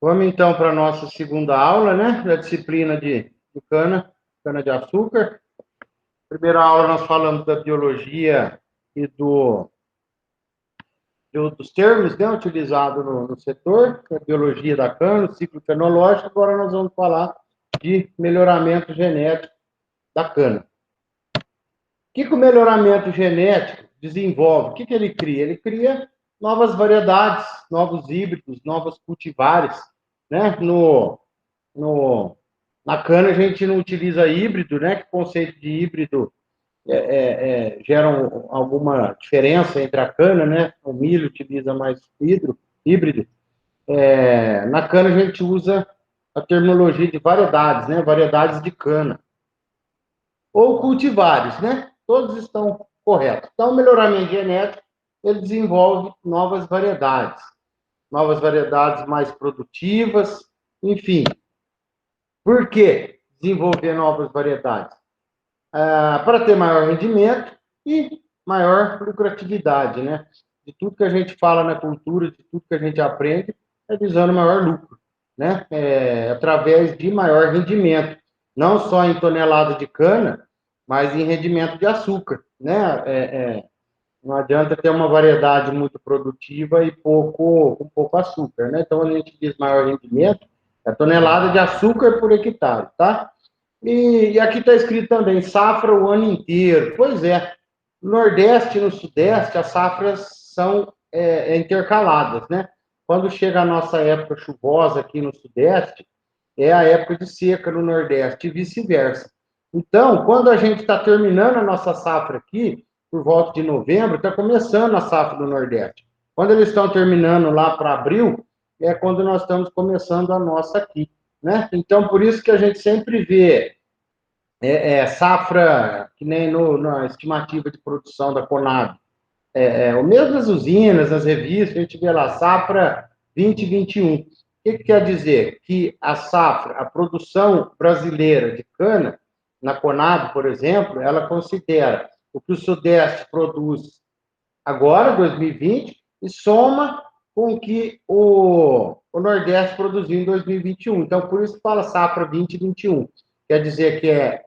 Vamos então para a nossa segunda aula, né? Da disciplina de cana-de-açúcar. Primeira aula nós falamos da biologia e dos termos, né, utilizados no setor, a biologia da cana, o ciclo fenológico. Agora nós vamos falar de melhoramento genético da cana. O que o melhoramento genético desenvolve? O que ele cria? Ele cria novas variedades, novos híbridos, novos cultivares, né? Na cana a gente não utiliza híbrido, né? Que o conceito de híbrido gera alguma diferença entre a cana, né? O milho utiliza mais híbrido. Na cana a gente usa a terminologia de variedades, né? Variedades de cana. Ou cultivares, né? Todos estão corretos. Então, o melhoramento genético, ele desenvolve novas variedades mais produtivas, enfim. Por que desenvolver novas variedades? Para ter maior rendimento e maior lucratividade, né? De tudo que a gente fala na cultura, de tudo que a gente aprende, é visando maior lucro, né? Através de maior rendimento, não só em tonelada de cana, mas em rendimento de açúcar, né? Não adianta ter uma variedade muito produtiva e com pouco açúcar, né? Então, a gente diz maior rendimento, é tonelada de açúcar por hectare, tá? E aqui está escrito também, safra o ano inteiro. Pois é, no Nordeste e no Sudeste, as safras são intercaladas, né? Quando chega a nossa época chuvosa aqui no Sudeste, é a época de seca no Nordeste e vice-versa. Então, quando a gente está terminando a nossa safra aqui, por volta de novembro, está começando a safra do Nordeste. Quando eles estão terminando lá para abril, é quando nós estamos começando a nossa aqui, né? Então, por isso que a gente sempre vê safra, que nem na estimativa de produção da Conab, o mesmo nas usinas, nas revistas, a gente vê lá, safra 2021. O que quer dizer? Que a safra, a produção brasileira de cana, na Conab, por exemplo, ela considera o que o Sudeste produz agora, 2020, e soma com o que o Nordeste produziu em 2021. Então, por isso que fala safra 2021. Quer dizer que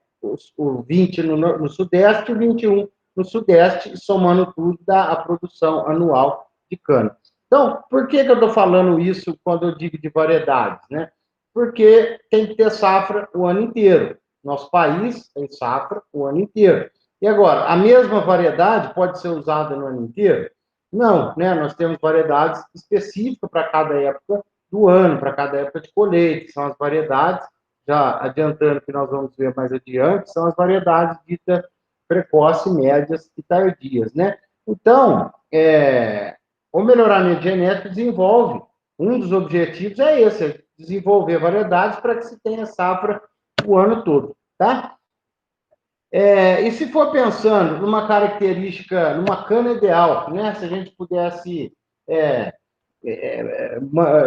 o 20 no Sudeste e o 21 no Sudeste, somando tudo, dá a produção anual de cana. Então, por que eu estou falando isso quando eu digo de variedades, né? Porque tem que ter safra o ano inteiro. Nosso país tem safra o ano inteiro. E agora, a mesma variedade pode ser usada no ano inteiro? Não, né? Nós temos variedades específicas para cada época do ano, para cada época de colheita, que são as variedades, já adiantando que nós vamos ver mais adiante, são as variedades ditas precoces, médias e tardias, né? Então, o melhoramento genético desenvolve, um dos objetivos é esse, desenvolver variedades para que se tenha safra o ano todo, tá? E se for pensando numa característica, numa cana ideal, né? Se a gente pudesse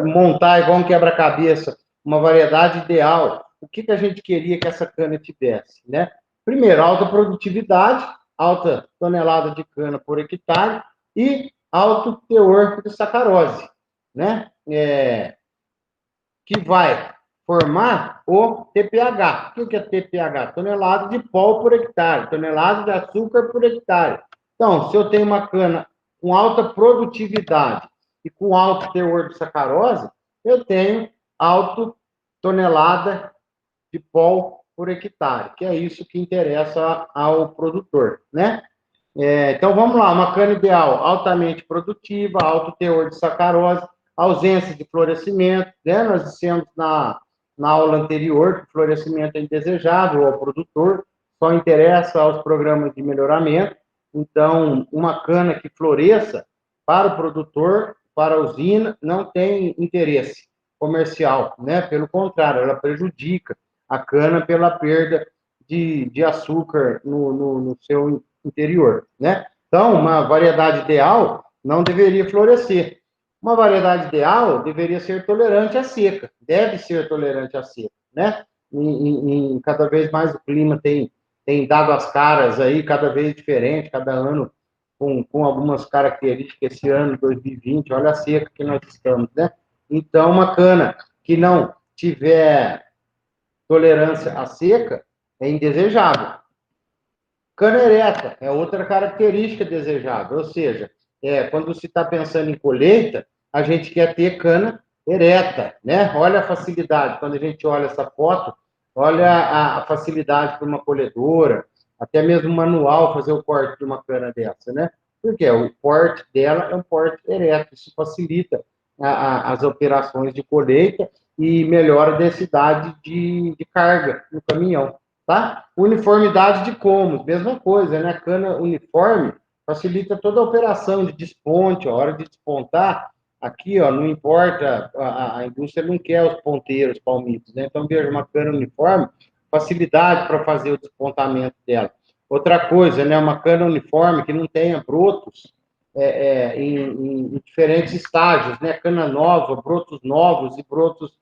montar igual um quebra-cabeça uma variedade ideal, o que a gente queria que essa cana tivesse, né? Primeiro, alta produtividade, alta tonelada de cana por hectare e alto teor de sacarose, né? Que vai formar o TPH. O que é TPH? Tonelada de pó por hectare, tonelada de açúcar por hectare. Então, se eu tenho uma cana com alta produtividade e com alto teor de sacarose, eu tenho alto tonelada de pó por hectare, que é isso que interessa ao produtor, né? Então, vamos lá, uma cana ideal, altamente produtiva, alto teor de sacarose, ausência de florescimento, né? Nós dissemos na aula anterior que o florescimento é indesejável ao produtor, só interessa aos programas de melhoramento. Então, uma cana que floresça para o produtor, para a usina, não tem interesse comercial, né? Pelo contrário, ela prejudica a cana pela perda de açúcar no seu interior, né? Então, uma variedade ideal não deveria florescer. Uma variedade ideal deveria ser tolerante à seca, deve ser tolerante à seca, né? Cada vez mais o clima tem dado as caras aí, cada vez diferente, cada ano com algumas características. Esse ano, 2020, olha a seca que nós estamos, né? Então, uma cana que não tiver tolerância à seca, é indesejável. Cana ereta é outra característica desejável, ou seja, quando se está pensando em colheita, a gente quer ter cana ereta, né? Olha a facilidade, quando a gente olha essa foto, olha a facilidade para uma colhedora, até mesmo manual, fazer o corte de uma cana dessa, né? Porque o corte dela é um corte ereto, isso facilita as operações de colheita e melhora a densidade de carga no caminhão. Tá? Uniformidade de cômodos, mesma coisa, né? A cana uniforme facilita toda a operação de desponte, a hora de despontar, aqui, ó, não importa, a indústria não quer os ponteiros, palmitos, né? Então, veja, uma cana uniforme, facilidade para fazer o despontamento dela. Outra coisa, né? Uma cana uniforme que não tenha brotos em diferentes estágios, né? Cana nova, brotos novos e brotos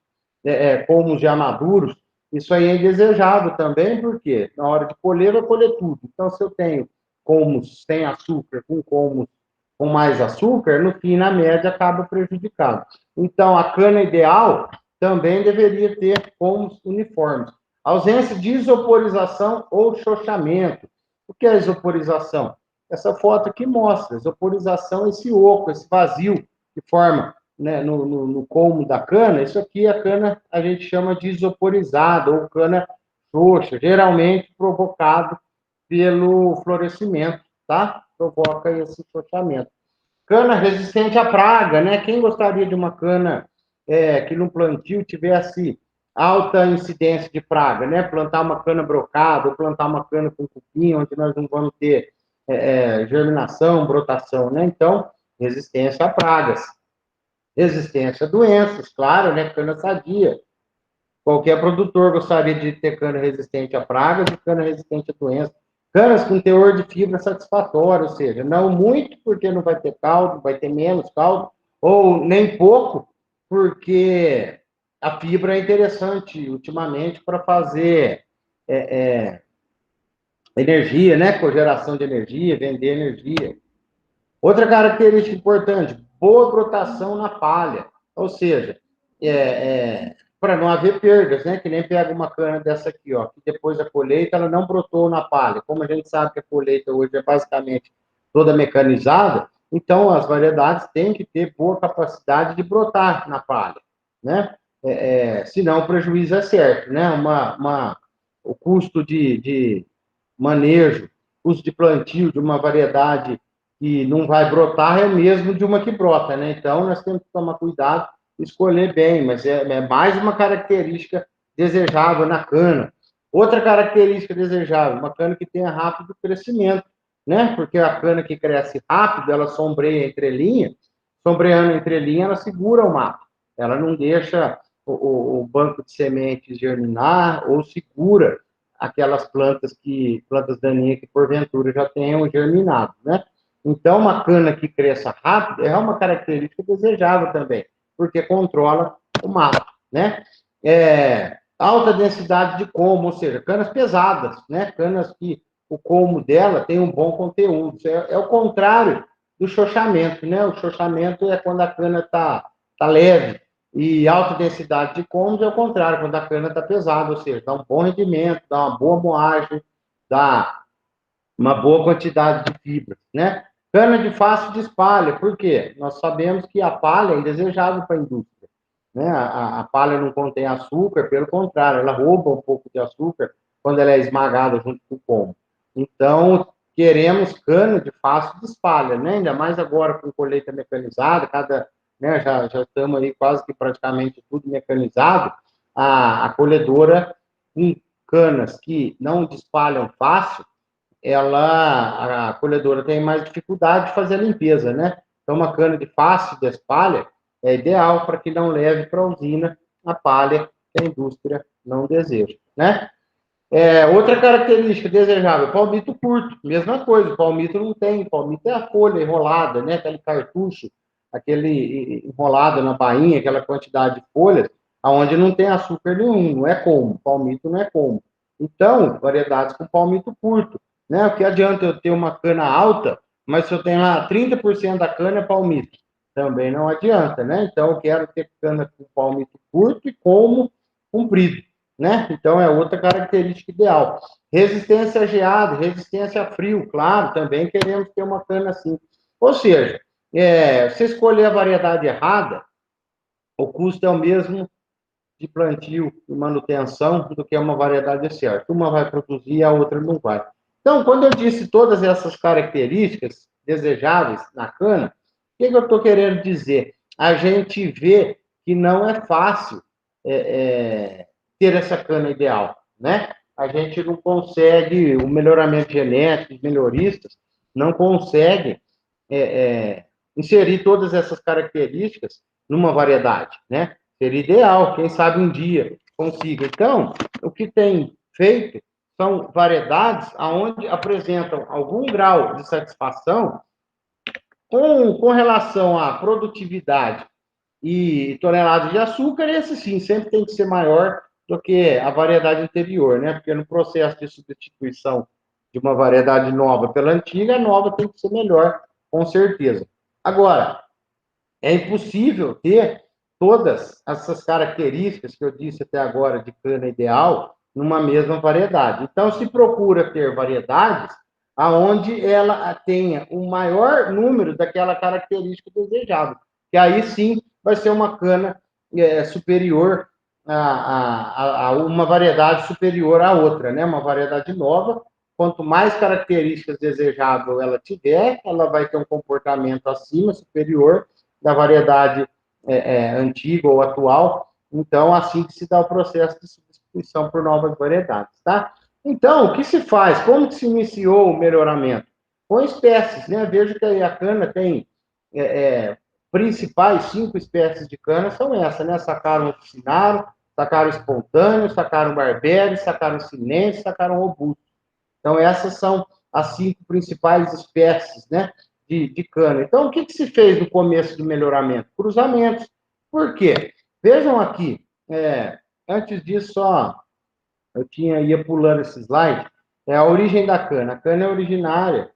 pomos já maduros, isso aí é indesejável também, porque na hora de colher, vai colher tudo. Então, se eu tenho colmos sem açúcar, com colmos com mais açúcar, no fim, na média, acaba prejudicado. Então, a cana ideal também deveria ter colmos uniformes. Ausência de isoporização ou chochamento. O que é isoporização? Essa foto aqui mostra. Isoporização é esse oco, esse vazio que forma, né, no colmo da cana. Isso aqui, a cana, a gente chama de isoporizada ou cana xoxa, geralmente provocado pelo florescimento, tá? Provoca esse xochamento. Cana resistente à praga, né? Quem gostaria de uma cana que no plantio tivesse alta incidência de praga, né? Plantar uma cana brocada, ou plantar uma cana com cupim, onde nós não vamos ter germinação, brotação, né? Então, resistência a pragas. Resistência a doenças, claro, né? Cana sadia. Qualquer produtor gostaria de ter cana resistente a pragas e cana resistente a doenças. Canas com teor de fibra satisfatório, ou seja, não muito, porque não vai ter caldo, vai ter menos caldo, ou nem pouco, porque a fibra é interessante ultimamente para fazer energia, né? Cogeração de energia, vender energia. Outra característica importante, boa brotação na palha, ou seja, para não haver perdas, né? Que nem pega uma cana dessa aqui, ó, que depois da colheita ela não brotou na palha. Como a gente sabe que a colheita hoje é basicamente toda mecanizada, então as variedades têm que ter boa capacidade de brotar na palha, né? Senão o prejuízo é certo, né? O custo de manejo, custo de plantio de uma variedade que não vai brotar é o mesmo de uma que brota, né? Então, nós temos que tomar cuidado, escolher bem, mas é mais uma característica desejável na cana. Outra característica desejável, uma cana que tenha rápido crescimento, né? Porque a cana que cresce rápido, ela sombreia entre linhas, sombreando entre linhas, ela segura o mato. Ela não deixa o banco de sementes germinar ou segura aquelas plantas daninhas que porventura já tenham germinado, né? Então, uma cana que cresça rápido é uma característica desejável também, porque controla o mato, né? Alta densidade de colmo, ou seja, canas pesadas, né? Canas que o colmo dela tem um bom conteúdo. Isso é o contrário do chochamento, né? O chochamento é quando a cana está leve, e alta densidade de colmos é o contrário, quando a cana está pesada, ou seja, dá um bom rendimento, dá uma boa moagem, dá uma boa quantidade de fibra, né? Cana de fácil despalha, por quê? Nós sabemos que a palha é indesejável para a indústria, né? A palha não contém açúcar, pelo contrário, ela rouba um pouco de açúcar quando ela é esmagada junto com o pomo. Então, queremos cana de fácil despalha, né? Ainda mais agora com colheita mecanizada, né, já estamos aí quase que praticamente tudo mecanizado, a colhedora com canas que não despalham fácil, a colhedora tem mais dificuldade de fazer a limpeza, né? Então, uma cana de fácil despalha é ideal para que não leve para a usina a palha que a indústria não deseja, né? Outra característica desejável, palmito curto, mesma coisa, palmito não tem, palmito é a folha enrolada, né? Aquele cartucho, aquele enrolado na bainha, aquela quantidade de folhas, aonde não tem açúcar nenhum, não é como, palmito não é como. Então, variedades com palmito curto, né? O que adianta eu ter uma cana alta, mas se eu tenho lá 30% da cana é palmito, Também não adianta, né? Então, eu quero ter cana com palmito curto e colmo comprido, né? Então, é outra característica ideal. Resistência a geado, resistência a frio, claro, também queremos ter uma cana assim. Ou seja, se escolher a variedade errada, o custo é o mesmo de plantio e manutenção do que uma variedade certa. Uma vai produzir e a outra não vai. Então, quando eu disse todas essas características desejáveis na cana, o que eu estou querendo dizer? A gente vê que não é fácil ter essa cana ideal, né? A gente não consegue, o melhoramento genético, os melhoristas, não conseguem é, é, inserir todas essas características numa variedade, né? Seria ideal, quem sabe um dia consiga. Então, o que tem feito são variedades onde apresentam algum grau de satisfação com relação à produtividade e toneladas de açúcar, esse sim, sempre tem que ser maior do que a variedade anterior, né? Porque no processo de substituição de uma variedade nova pela antiga, a nova tem que ser melhor, com certeza. Agora, é impossível ter todas essas características que eu disse até agora de cana ideal numa mesma variedade. Então, se procura ter variedades aonde ela tenha o maior número daquela característica desejável, que aí sim vai ser uma cana superior a uma variedade superior à outra, né? Uma variedade nova. Quanto mais características desejáveis ela tiver, ela vai ter um comportamento acima, superior da variedade antiga ou atual. Então, assim que se dá o processo de substituição por novas variedades, tá? Então, o que se faz? Como que se iniciou o melhoramento? Com espécies, né? Vejo que a cana tem principais 5 espécies de cana, são essas, né? Sacaram oficinaro, sacaram espontâneo, sacaram barberi, sacaram sinense, sacaram robusto. Então, essas são as 5 principais espécies, né, de cana. Então, o que se fez no começo do melhoramento? Cruzamentos. Por quê? Vejam aqui, antes disso, só ia pulando esse slide, a origem da cana. A cana é originária,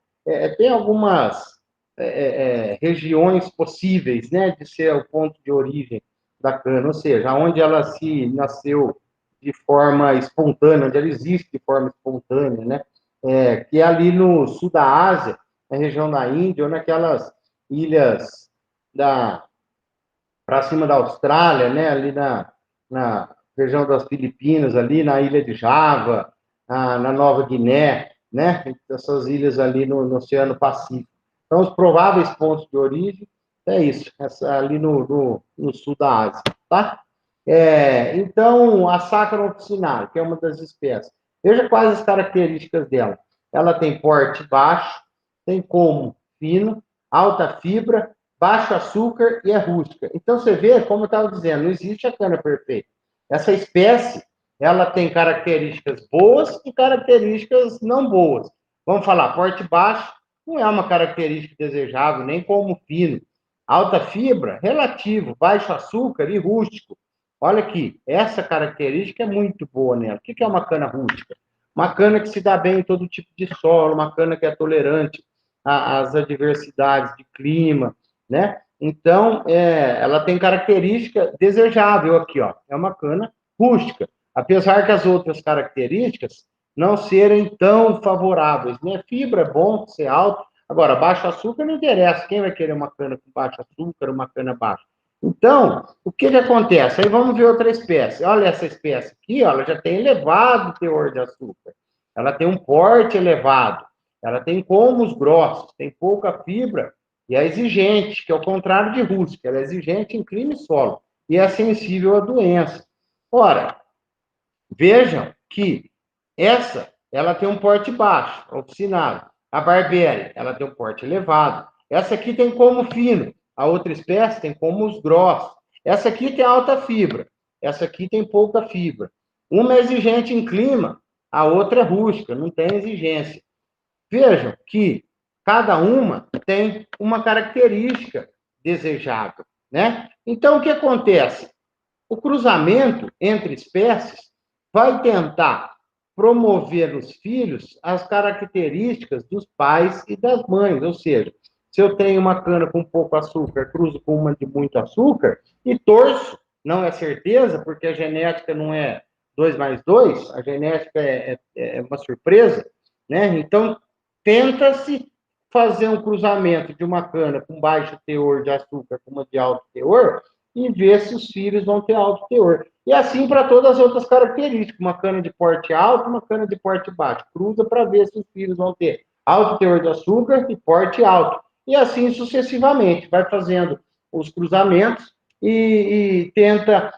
tem algumas regiões possíveis, né, de ser o ponto de origem da cana, ou seja, onde ela se nasceu de forma espontânea, onde ela existe de forma espontânea, né, que é ali no sul da Ásia, na região da Índia, ou naquelas ilhas para cima da Austrália, né, ali na região das Filipinas, ali na ilha de Java, na Nova Guiné, né, essas ilhas ali no Oceano Pacífico. Então, os prováveis pontos de origem é isso, ali no sul da Ásia, tá? Então, a Saccharum officinalis, que é uma das espécies, veja quais as características dela. Ela tem porte baixo, tem colmo fino, alta fibra, baixo açúcar e é rústica. Então, você vê, como eu estava dizendo, não existe a cana perfeita. Essa espécie, ela tem características boas e características não boas. Vamos falar, porte baixo não é uma característica desejável, nem como fino. Alta fibra, relativo, baixo açúcar e rústico. Olha aqui, essa característica é muito boa nela. O que é uma cana rústica? Uma cana que se dá bem em todo tipo de solo, uma cana que é tolerante às adversidades de clima, né? Então, ela tem característica desejável aqui, ó. É uma cana rústica. Apesar que as outras características não serem tão favoráveis, né? Fibra é bom ser alto. Agora, baixo açúcar não interessa. Quem vai querer uma cana com baixo açúcar, uma cana baixa? Então, o que acontece? Aí vamos ver outra espécie. Olha essa espécie aqui, ó, ela já tem elevado teor de açúcar. Ela tem um porte elevado. Ela tem colmos grossos, tem pouca fibra e é exigente, que é o contrário de rústica. Ela é exigente em clima e solo e é sensível à doença. Ora, vejam que ela tem um porte baixo, oficinado. A Barberi, ela tem um porte elevado. Essa aqui tem como fino. A outra espécie tem como os grossos. Essa aqui tem alta fibra. Essa aqui tem pouca fibra. Uma é exigente em clima, a outra é rústica, não tem exigência. Vejam que cada uma tem uma característica desejável, né? Então, o que acontece? O cruzamento entre espécies vai tentar promover nos filhos as características dos pais e das mães, ou seja, Se eu tenho uma cana com pouco açúcar, cruzo com uma de muito açúcar e torço, não é certeza, porque a genética não é 2 mais 2, a genética é uma surpresa, né? Então, tenta-se fazer um cruzamento de uma cana com baixo teor de açúcar com uma de alto teor e ver se os filhos vão ter alto teor. E assim para todas as outras características, uma cana de porte alto, uma cana de porte baixo. Cruza para ver se os filhos vão ter alto teor de açúcar e porte alto. E assim sucessivamente, vai fazendo os cruzamentos e tenta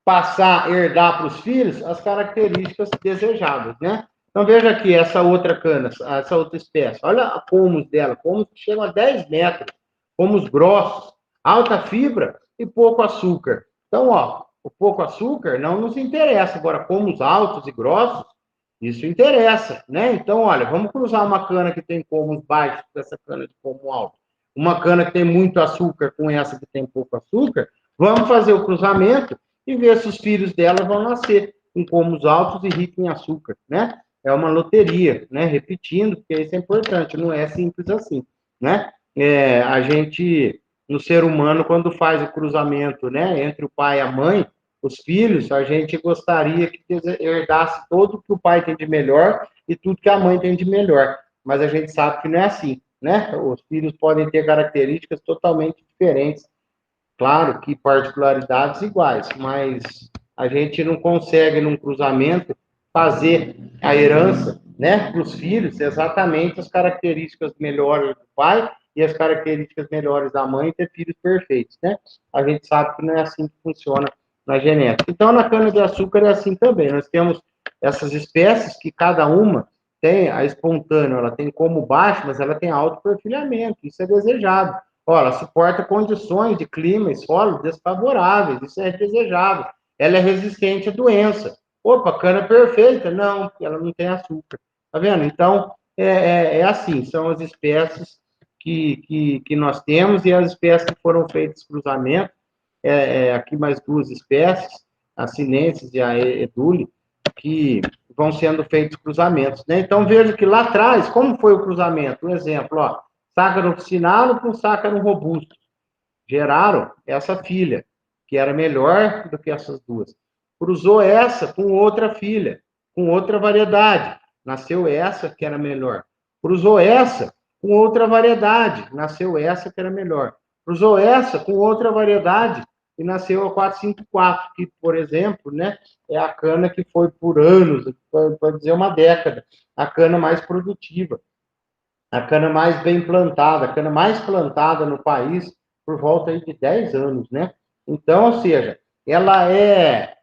passar, herdar para os filhos as características desejáveis, né? Então, veja aqui essa outra cana, essa outra espécie. Olha a pomos dela, pomos que chegam a 10 metros, pomos grossos, alta fibra e pouco açúcar. Então, ó, o pouco açúcar não nos interessa. Agora, pomos altos e grossos, isso interessa, né? Então, olha, vamos cruzar uma cana que tem pomos baixos com essa cana de pomo alto. Uma cana que tem muito açúcar com essa que tem pouco açúcar. Vamos fazer o cruzamento e ver se os filhos dela vão nascer com pomos altos e ricos em açúcar, né? É uma loteria, né? Repetindo, porque isso é importante, não é simples assim, né? A gente, no ser humano, quando faz o cruzamento, né, entre o pai e a mãe, os filhos, a gente gostaria que herdasse tudo que o pai tem de melhor e tudo que a mãe tem de melhor, mas a gente sabe que não é assim, né? Os filhos podem ter características totalmente diferentes. Claro que particularidades iguais, mas a gente não consegue, num cruzamento, fazer a herança, né, para os filhos, exatamente as características melhores do pai e as características melhores da mãe, ter filhos perfeitos, né? A gente sabe que não é assim que funciona na genética. Então, na cana-de-açúcar é assim também. Nós temos essas espécies que cada uma tem, a espontânea, ela tem como baixo, mas ela tem alto perfilhamento, isso é desejado. Olha, ela suporta condições de clima e solo desfavoráveis, isso é desejável. Ela é resistente à doença. Opa, cana perfeita? Não, ela não tem açúcar. Tá vendo? Então, é assim, são as espécies que nós temos e as espécies que foram feitas cruzamento, aqui mais duas espécies, a sinensis e a edule, que vão sendo feitos cruzamentos, né? Então, veja que lá atrás, como foi o cruzamento? Um exemplo, ó, sácaro officinado com sácaro robusto. Geraram essa filha, que era melhor do que essas duas. Cruzou essa com outra filha, com outra variedade. Nasceu essa que era melhor. Cruzou essa com outra variedade. Nasceu essa que era melhor. Cruzou essa com outra variedade e nasceu a 454, que, por exemplo, né, é a cana que foi por anos, pode dizer uma década, a cana mais produtiva, a cana mais bem plantada, a cana mais plantada no país por volta aí de 10 anos, né? Então, ou seja, ela é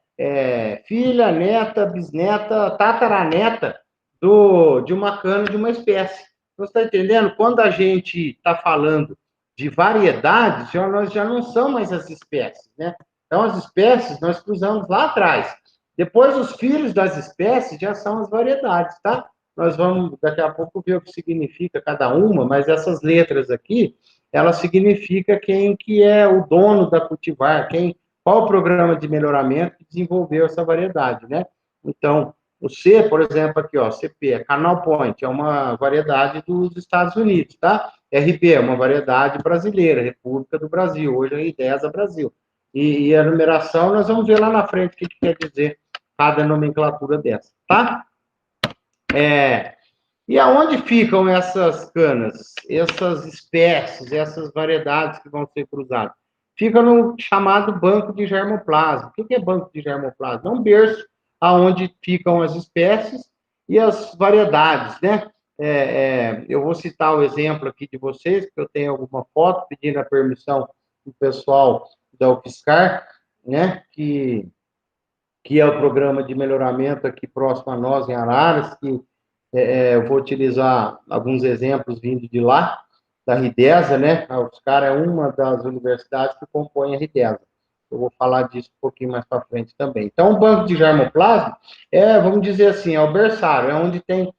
filha, neta, bisneta, tataraneta de uma cana de uma espécie. Você está entendendo? Quando a gente está falando de variedades, nós já não são mais as espécies, né? Então, as espécies nós cruzamos lá atrás. Depois, os filhos das espécies já são as variedades, tá? Nós vamos, daqui a pouco, ver o que significa cada uma, mas essas letras aqui, ela significa quem que é o dono da cultivar, qual o programa de melhoramento que desenvolveu essa variedade, né? Então, o C, por exemplo, aqui, ó, CP, é Canal Point, é uma variedade dos Estados Unidos, tá? RB é uma variedade brasileira, República do Brasil, hoje é IDESA Brasil. E a numeração, nós vamos ver lá na frente o que quer dizer cada nomenclatura dessa, tá? E aonde ficam essas canas, essas espécies, essas variedades que vão ser cruzadas? Fica no chamado banco de germoplasma. O que é banco de germoplasma? É um berço aonde ficam as espécies e as variedades, né? Eu vou citar o exemplo aqui de vocês, porque eu tenho alguma foto pedindo a permissão do pessoal da UFSCar, né? Que é o programa de melhoramento aqui próximo a nós, em Araras, que eu vou utilizar alguns exemplos vindo de lá, da RIDESA, né? A UFSCar é uma das universidades que compõe a RIDESA. Eu vou falar disso um pouquinho mais para frente também. Então, o banco de germoplasma vamos dizer assim, é o berçário, é onde tem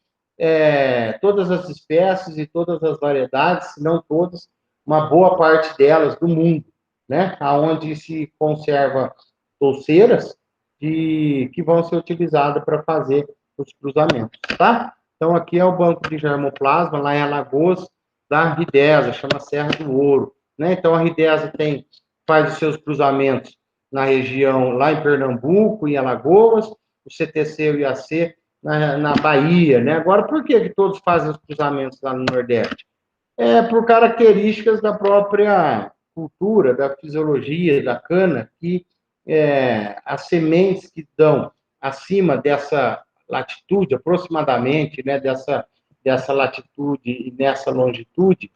todas as espécies e todas as variedades, se não todas, uma boa parte delas do mundo, né? Aonde se conserva touceiras que vão ser utilizadas para fazer os cruzamentos, tá? Então, aqui é o banco de germoplasma, lá em Alagoas, da Ridesa, chama Serra do Ouro, né? Então, a Ridesa faz os seus cruzamentos na região, lá em Pernambuco, em Alagoas, o CTC e o IAC na Bahia, né? Agora, por que todos fazem os cruzamentos lá no Nordeste? Por características da própria cultura, da fisiologia da cana, que as sementes que dão acima dessa latitude, aproximadamente, né, dessa latitude e nessa longitude,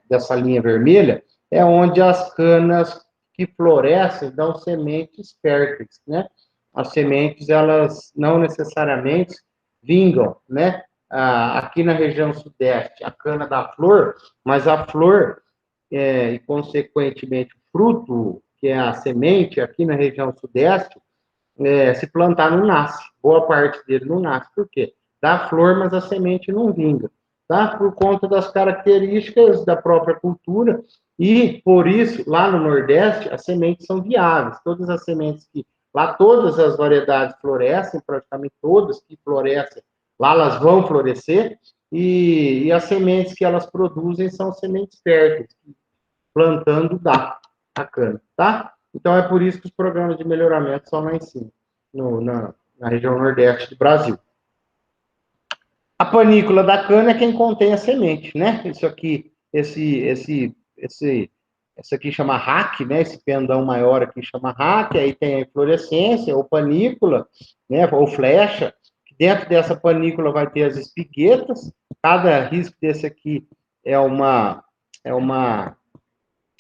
dessa linha vermelha, é onde as canas que florescem dão sementes férteis, né? As sementes, elas não necessariamente vingam, né? Aqui na região sudeste, a cana dá flor, mas a flor, e consequentemente o fruto, que é a semente, aqui na região sudeste, se plantar não nasce. Boa parte dele não nasce. Por quê? Dá flor, mas a semente não vinga. Tá? Por conta das características da própria cultura, e por isso, lá no Nordeste, as sementes são viáveis. Todas as sementes lá todas as variedades florescem, praticamente todas que florescem, lá elas vão florescer, e as sementes que elas produzem são sementes férteis, plantando dá a cana, tá? Então, é por isso que os programas de melhoramento são lá em cima, na região nordeste do Brasil. A panícula da cana é quem contém a semente, né? Isso aqui, esse aqui chama raque, né? Esse pendão maior aqui chama raque, aí tem a inflorescência, ou panícula, né? Ou flecha. Dentro dessa panícula vai ter as espiguetas. Cada risco desse aqui é uma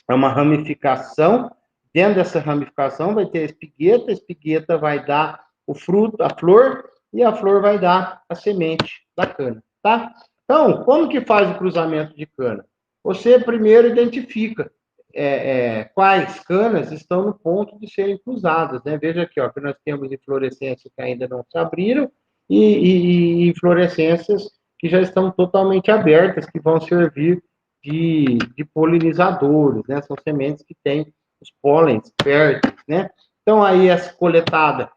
ramificação. Dentro dessa ramificação vai ter a espigueta vai dar o fruto, a flor, e a flor vai dar a semente da cana, tá? Então, como que faz o cruzamento de cana? Você primeiro identifica quais canas estão no ponto de serem cruzadas, né? Veja aqui, ó, que nós temos inflorescências que ainda não se abriram e inflorescências que já estão totalmente abertas, que vão servir de polinizadores, né? São sementes que têm os pólens férteis, né? Então, aí, essa coletada,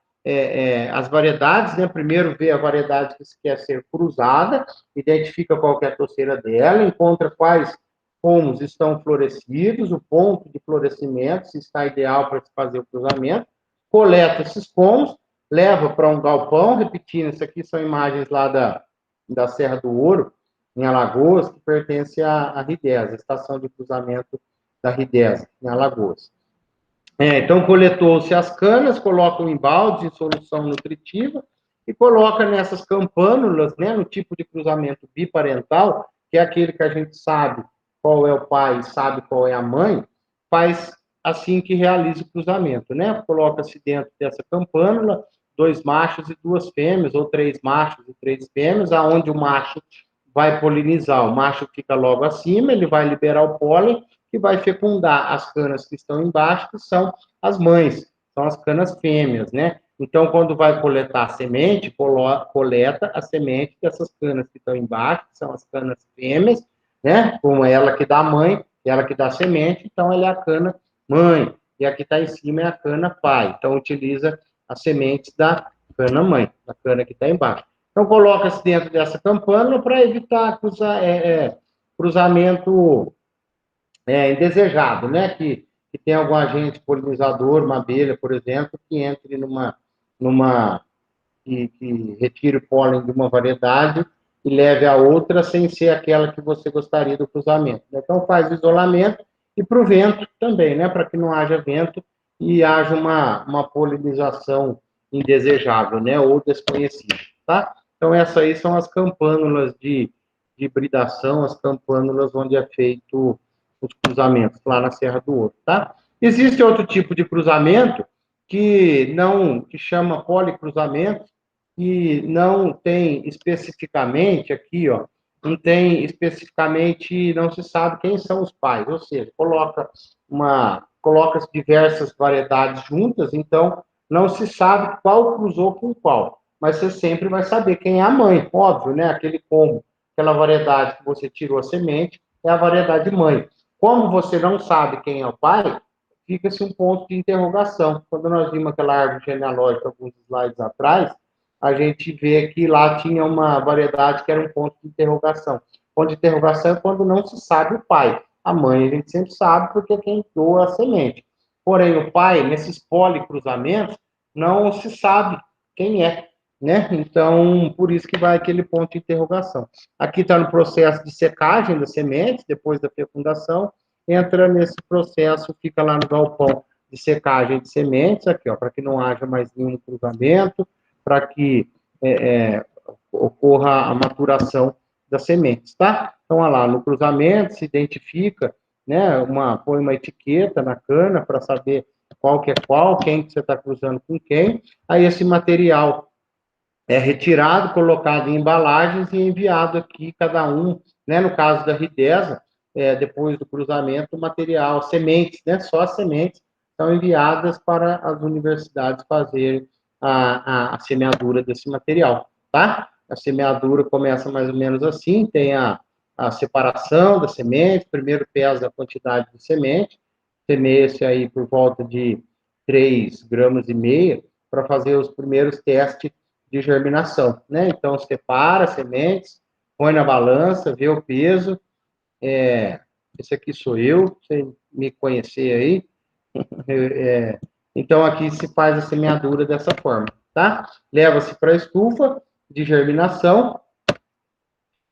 as variedades, né? Primeiro vê a variedade que se quer ser cruzada, identifica qual é a toceira dela, encontra quais pomos estão florescidos, o ponto de florescimento, se está ideal para se fazer o cruzamento, coleta esses pomos, leva para um galpão, repetindo, isso aqui são imagens lá da Serra do Ouro, em Alagoas, que pertence à Ridesa, estação de cruzamento da Ridesa, em Alagoas. Então, coletou-se as canas, coloca em baldes em solução nutritiva e coloca nessas campânulas, né, no tipo de cruzamento biparental, que é aquele que a gente sabe qual é o pai, sabe qual é a mãe, faz assim que realiza o cruzamento, né? Coloca-se dentro dessa campânula 2 machos e 2 fêmeas, ou 3 machos e 3 fêmeas, aonde o macho vai polinizar, o macho fica logo acima, ele vai liberar o pólen e vai fecundar as canas que estão embaixo, que são as mães, são as canas fêmeas, né? Então, quando vai coletar a semente, coleta a semente dessas canas que estão embaixo, que são as canas fêmeas, né? Como ela que dá mãe, ela que dá semente, então ela é a cana mãe, e a que está em cima é a cana pai. Então, utiliza as sementes da cana mãe, da cana que está embaixo. Então, coloca-se dentro dessa campânula para evitar cruzamento indesejado, né? Que tem algum agente polinizador, uma abelha, por exemplo, que entre que retire o pólen de uma variedade e leve a outra sem ser aquela que você gostaria do cruzamento. Então, faz isolamento e para o vento também, né? Para que não haja vento e haja uma polinização indesejável, né? Ou desconhecida, tá? Então, essas aí são as campânulas de hibridação, as campânulas onde é feito os cruzamentos, lá na Serra do Ouro, tá? Existe outro tipo de cruzamento que chama policruzamento, que não tem especificamente aqui, ó, não tem especificamente, não se sabe quem são os pais, ou seja, coloca diversas variedades juntas, então não se sabe qual cruzou com qual, mas você sempre vai saber quem é a mãe, óbvio, né? Aquele combo, aquela variedade que você tirou a semente, é a variedade mãe. Como você não sabe quem é o pai, fica-se um ponto de interrogação. Quando nós vimos aquela árvore genealógica alguns slides atrás, a gente vê que lá tinha uma variedade que era um ponto de interrogação. ponto de interrogação é quando não se sabe o pai. A mãe a gente sempre sabe porque é quem doa a semente. Porém, o pai, nesses policruzamentos, não se sabe quem é, né? Então, por isso que vai aquele ponto de interrogação. Aqui está no processo de secagem das sementes, depois da fecundação, entra nesse processo, fica lá no galpão de secagem de sementes, aqui, ó, para que não haja mais nenhum cruzamento, para que ocorra a maturação das sementes, tá? Então, olha lá, no cruzamento se identifica, né, põe uma etiqueta na cana para saber qual que é qual, quem que você está cruzando com quem, aí esse material é retirado, colocado em embalagens e enviado aqui, cada um, né, no caso da Ridesa, depois do cruzamento, o material, sementes, né, só as sementes, são enviadas para as universidades fazerem a semeadura desse material, tá? A semeadura começa mais ou menos assim, tem a separação das sementes, primeiro pesa a quantidade de semente, semeia-se aí por volta de 3,5 gramas para fazer os primeiros testes de germinação, né? Então, separa as sementes, põe na balança, vê o peso, esse aqui sou eu, você me conhecer aí, então aqui se faz a semeadura dessa forma, tá? Leva-se para a estufa de germinação,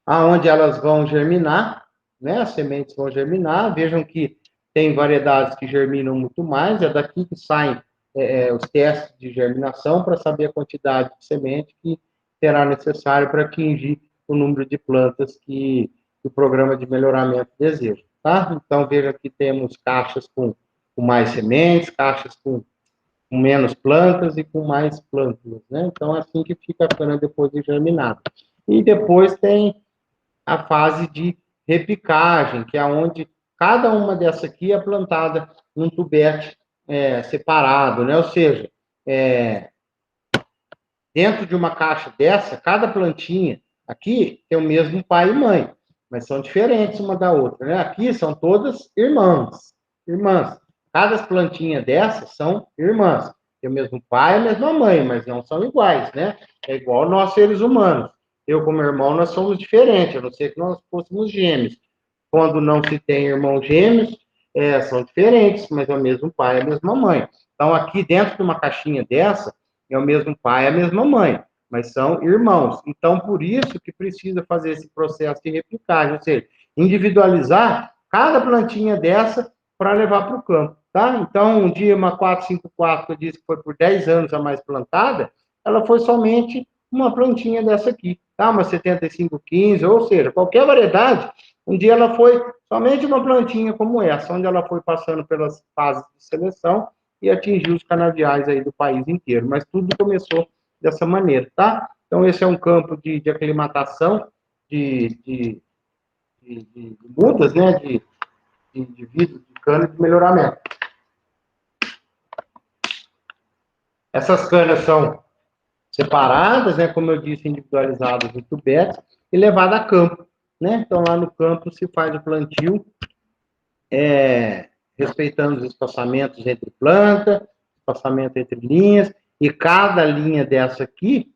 aonde elas vão germinar, né? As sementes vão germinar, vejam que tem variedades que germinam muito mais, é daqui que saem os testes de germinação para saber a quantidade de semente que será necessário para atingir o número de plantas que o programa de melhoramento deseja, tá? Então, veja que temos caixas com mais sementes, caixas com menos plantas e com mais plântulas, né? Então, é assim que fica a cana depois de germinada. E depois tem a fase de repicagem, que é onde cada uma dessa aqui é plantada num tubete separado, né? Ou seja, dentro de uma caixa dessa, cada plantinha aqui tem o mesmo pai e mãe, mas são diferentes uma da outra, né? Aqui são todas irmãs. Cada plantinha dessas são irmãs. Tem o mesmo pai e a mesma mãe, mas não são iguais, né? É igual nós seres humanos. Eu, como irmão, nós somos diferentes, a não ser que nós fôssemos gêmeos. Quando não se tem irmãos gêmeos, são diferentes, mas é o mesmo pai e a mesma mãe. Então, aqui dentro de uma caixinha dessa, é o mesmo pai e a mesma mãe, mas são irmãos. Então, por isso que precisa fazer esse processo de replicagem, ou seja, individualizar cada plantinha dessa para levar para o campo, tá? Então, um dia, uma 454, que eu disse que foi por 10 anos a mais plantada, ela foi somente uma plantinha dessa aqui, tá? Uma 7515, ou seja, qualquer variedade, um dia ela foi somente uma plantinha como essa, onde ela foi passando pelas fases de seleção e atingiu os canaviais aí do país inteiro. Mas tudo começou dessa maneira, tá? Então, esse é um campo de aclimatação, de mudas, né? De vidro, de cana de melhoramento. Essas canas são separadas, né? Como eu disse, individualizadas em tubetes e levadas a campo, né? Então, lá no campo se faz o plantio, respeitando os espaçamentos entre planta, espaçamento entre linhas, e cada linha dessa aqui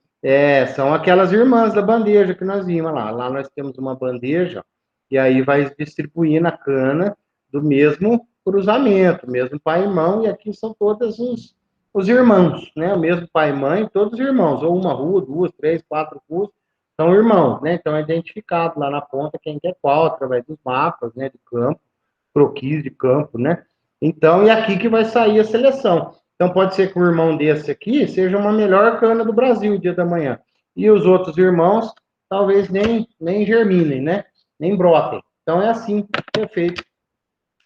são aquelas irmãs da bandeja que nós vimos lá. Lá nós temos uma bandeja, e aí vai distribuindo a cana do mesmo cruzamento, mesmo pai e mão, e aqui são todos os irmãos, né? O mesmo pai e mãe, todos irmãos, ou uma rua, 2, 3, 4 ruas, são irmãos, né? Então é identificado lá na ponta quem que é qual, através dos mapas, né, de campo, croquis de campo, né? Então, é aqui que vai sair a seleção. Então, pode ser que o irmão desse aqui seja uma melhor cana do Brasil, dia da manhã. E os outros irmãos, talvez nem germinem, né? Nem brotem. Então, é assim que é feito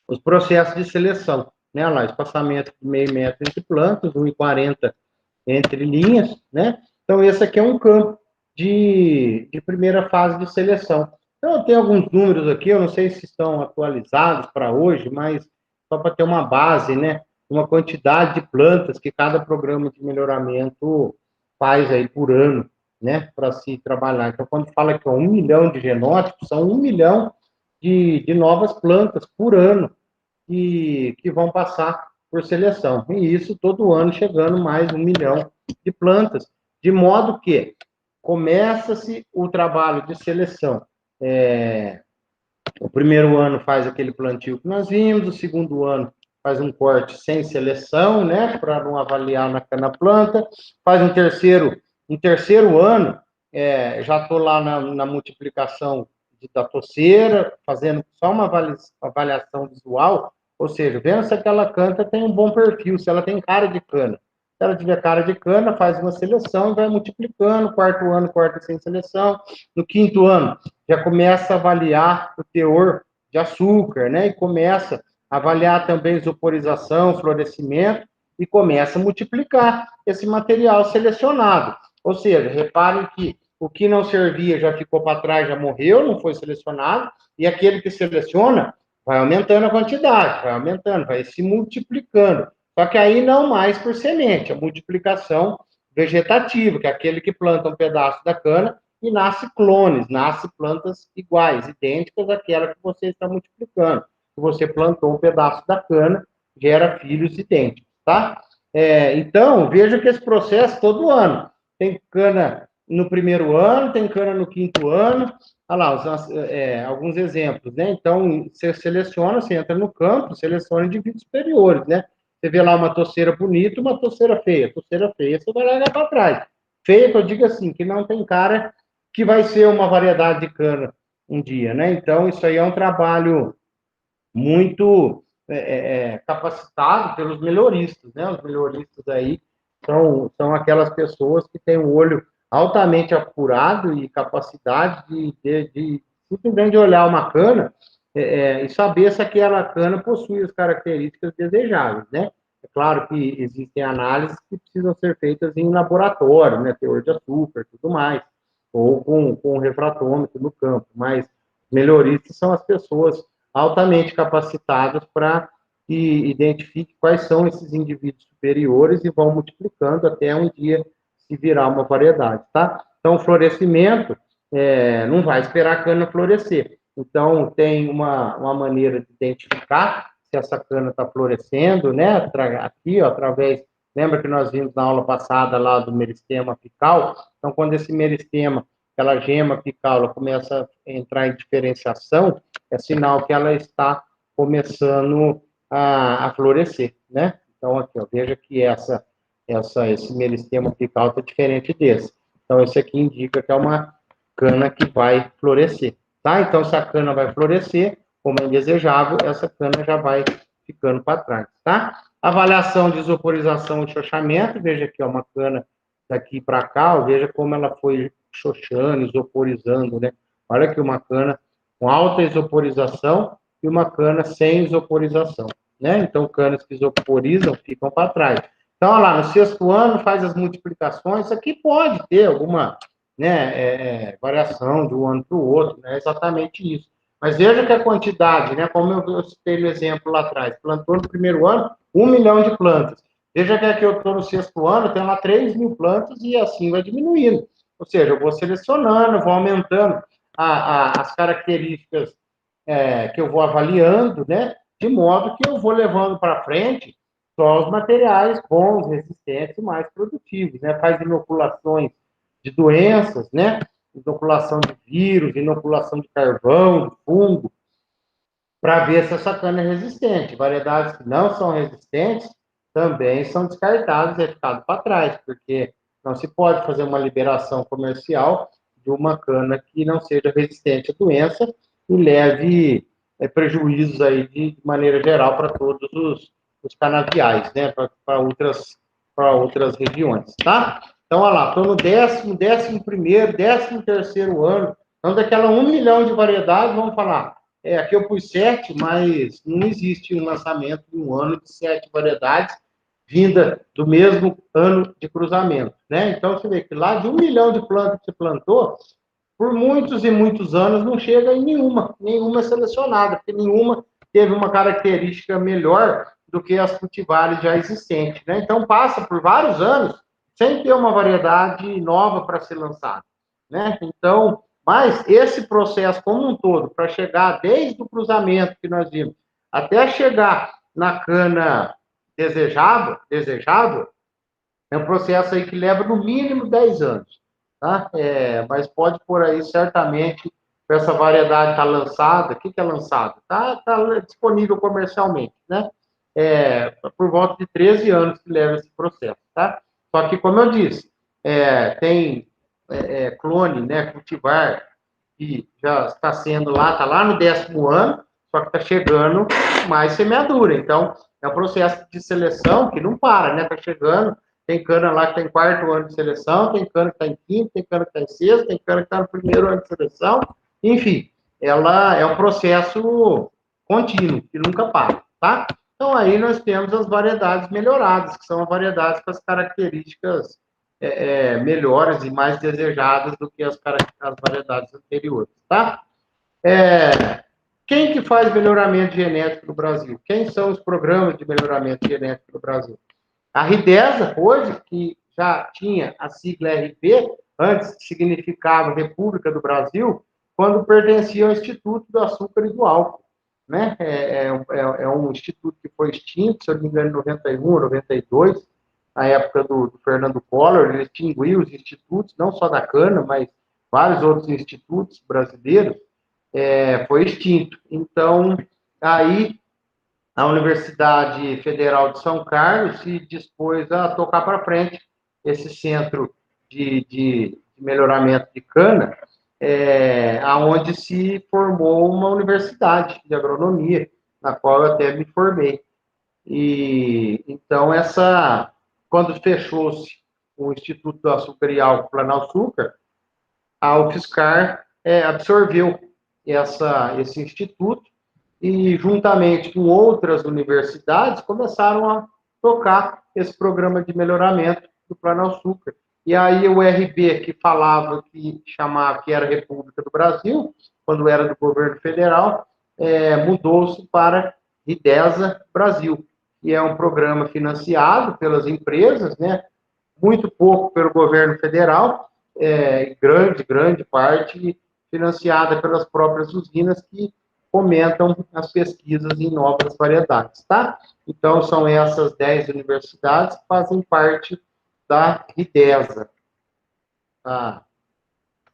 os processos de seleção, né? Olha lá, espaçamento de meio metro entre plantas, 1,40 entre linhas, né? Então, esse aqui é um campo de primeira fase de seleção. Então, eu tenho alguns números aqui, eu não sei se estão atualizados para hoje, mas só para ter uma base, né? Uma quantidade de plantas que cada programa de melhoramento faz aí por ano, né? Para se trabalhar. Então, quando fala que é 1 milhão de genótipos, são 1 milhão de novas plantas por ano que vão passar por seleção. E isso todo ano chegando mais 1 milhão de plantas, de modo que começa-se o trabalho de seleção O primeiro ano faz aquele plantio que nós vimos, o segundo ano faz um corte sem seleção, né, para não avaliar na cana-planta, faz um terceiro ano, já estou lá na multiplicação da toceira, fazendo só uma avaliação visual, ou seja, vendo se aquela cana tem um bom perfil, se ela tem cara de cana. Se ela tiver cara de cana, faz uma seleção e vai multiplicando, quarto ano, corta sem seleção, no quinto ano, já começa a avaliar o teor de açúcar, né? E começa a avaliar também isoporização, florescimento, e começa a multiplicar esse material selecionado. Ou seja, reparem que o que não servia já ficou para trás, já morreu, não foi selecionado, e aquele que seleciona vai aumentando a quantidade, vai aumentando, vai se multiplicando. Só que aí não mais por semente, a multiplicação vegetativa, que é aquele que planta um pedaço da cana e nasce clones, nasce plantas iguais, idênticas àquela que você está multiplicando. Se você plantou um pedaço da cana, gera filhos idênticos, tá? Então, veja que esse processo todo ano. Tem cana no primeiro ano, tem cana no quinto ano. Olha lá, alguns exemplos, né? Então, você seleciona, você entra no campo, seleciona indivíduos superiores, né? Você vê lá uma toceira bonita, uma toceira feia. Toceira feia, você vai largar para trás. Feia, que eu digo assim, que não tem cara que vai ser uma variedade de cana um dia, né? Então, isso aí é um trabalho muito capacitado pelos melhoristas, né? Os melhoristas aí são aquelas pessoas que têm o olho altamente apurado e capacidade de simplesmente olhar uma cana e saber se aquela cana possui as características desejáveis, né? É claro que existem análises que precisam ser feitas em laboratório, né? Teor de açúcar, tudo mais, ou com refratômetro no campo, mas melhoristas são as pessoas altamente capacitadas para que identifique quais são esses indivíduos superiores e vão multiplicando até um dia se virar uma variedade, tá? Então, o florescimento não vai esperar a cana florescer. Então, tem uma maneira de identificar se essa cana está florescendo, né? Aqui, ó, através... Lembra que nós vimos na aula passada lá do meristema apical? Então, quando esse meristema, aquela gema apical, ela começa a entrar em diferenciação, é sinal que ela está começando a florescer, né? Então, aqui, ó, veja que esse meristema apical está diferente desse. Então, esse aqui indica que é uma cana que vai florescer, tá? Então, se a cana vai florescer, como é indesejável, essa cana já vai ficando para trás, tá? Avaliação de isoporização e xoxamento, veja aqui, ó, uma cana daqui para cá, ó, veja como ela foi xoxando, isoporizando, né? Olha aqui uma cana com alta isoporização e uma cana sem isoporização, né? Então, canas que isoporizam ficam para trás. Então, olha lá, no sexto ano faz as multiplicações, isso aqui pode ter alguma, né, variação de um ano para o outro, né? Exatamente isso. Mas veja que a quantidade, né, como eu citei no exemplo lá atrás, plantou no primeiro ano 1 milhão de plantas. Veja que aqui eu estou no sexto ano, tenho lá 3.000 plantas e assim vai diminuindo. Ou seja, eu vou selecionando, vou aumentando as características que eu vou avaliando, né? De modo que eu vou levando para frente só os materiais bons, resistentes e mais produtivos, né? Faz inoculações de doenças, né? Inoculação de vírus, inoculação de carvão, de fungo, para ver se essa cana é resistente. Variedades que não são resistentes também são descartadas e é ficado para trás, porque não se pode fazer uma liberação comercial de uma cana que não seja resistente à doença e leve prejuízos aí de maneira geral para todos os canaviais, né, para outras regiões, tá? Então, olha lá, estou no 11º, 13º ano, então daquela 1 milhão de variedades, vamos falar, aqui eu pus 7, mas não existe um lançamento de um ano de 7 variedades vinda do mesmo ano de cruzamento, né? Então, você vê que lá de 1 milhão de plantas que você plantou, por muitos e muitos anos não chega em nenhuma selecionada, porque nenhuma teve uma característica melhor do que as cultivares já existentes, né? Então, passa por vários anos sem ter uma variedade nova para ser lançada, né? Então, mas esse processo como um todo, para chegar desde o cruzamento que nós vimos, até chegar na cana desejável, é um processo aí que leva no mínimo 10 anos, tá? Mas pode por aí certamente essa variedade está lançada. O que é lançado? Tá disponível comercialmente, né? Por volta de 13 anos que leva esse processo, tá? Só que, como eu disse, tem clone, né, cultivar, que já está sendo lá, está lá no 10º ano, só que está chegando mais semeadura. Então, é um processo de seleção que não para, né? Está chegando, tem cana lá que está em 4º ano de seleção, tem cana que está em 5º, tem cana que está em 6º, tem cana que está no 1º ano de seleção. Enfim, ela é um processo contínuo, que nunca para, tá? Então, aí nós temos as variedades melhoradas, que são as variedades com as características melhores e mais desejadas do que as variedades anteriores, tá? Quem que faz melhoramento genético no Brasil? Quem são os programas de melhoramento genético no Brasil? A Ridesa, hoje, que já tinha a sigla RP, antes significava República do Brasil, quando pertencia ao Instituto do Açúcar e do Álcool, né? É um instituto que foi extinto, se eu não me engano, em 91, 92, na época do Fernando Collor. Ele extinguiu os institutos, não só da cana, mas vários outros institutos brasileiros, foi extinto. Então, aí a Universidade Federal de São Carlos se dispôs a tocar para frente esse centro de melhoramento de cana, aonde se formou uma universidade de agronomia, na qual eu até me formei. E então quando fechou-se o Instituto do Açúcar e Álcool Planaçúcar, a UFSCar absorveu esse instituto e, juntamente com outras universidades, começaram a tocar esse programa de melhoramento do Planaçúcar. E aí o RB, que falava, que era República do Brasil, quando era do governo federal, mudou-se para Ridesa Brasil, que é um programa financiado pelas empresas, né? Muito pouco pelo governo federal, grande parte financiada pelas próprias usinas que fomentam as pesquisas em novas variedades, tá? Então, são essas 10 universidades que fazem parte da RIDESA,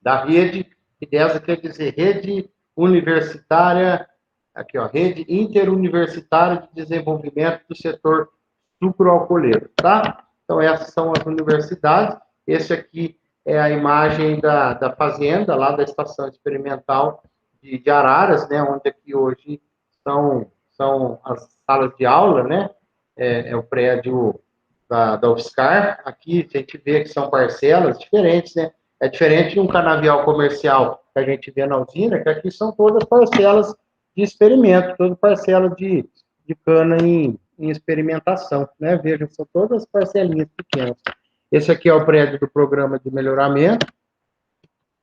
da rede. RIDESA quer dizer Rede Universitária, aqui, ó, Rede Interuniversitária de Desenvolvimento do Setor Sucroalcooleiro, tá? Então, essas são as universidades. Esse aqui é a imagem da fazenda, lá da Estação Experimental de Araras, né, onde aqui hoje são as salas de aula, né, o prédio da UFSCar. Aqui a gente vê que são parcelas diferentes, né, é diferente de um canavial comercial que a gente vê na usina, que aqui são todas parcelas de experimento, toda parcela de cana em experimentação, né, vejam, são todas parcelinhas pequenas. Esse aqui é o prédio do programa de melhoramento,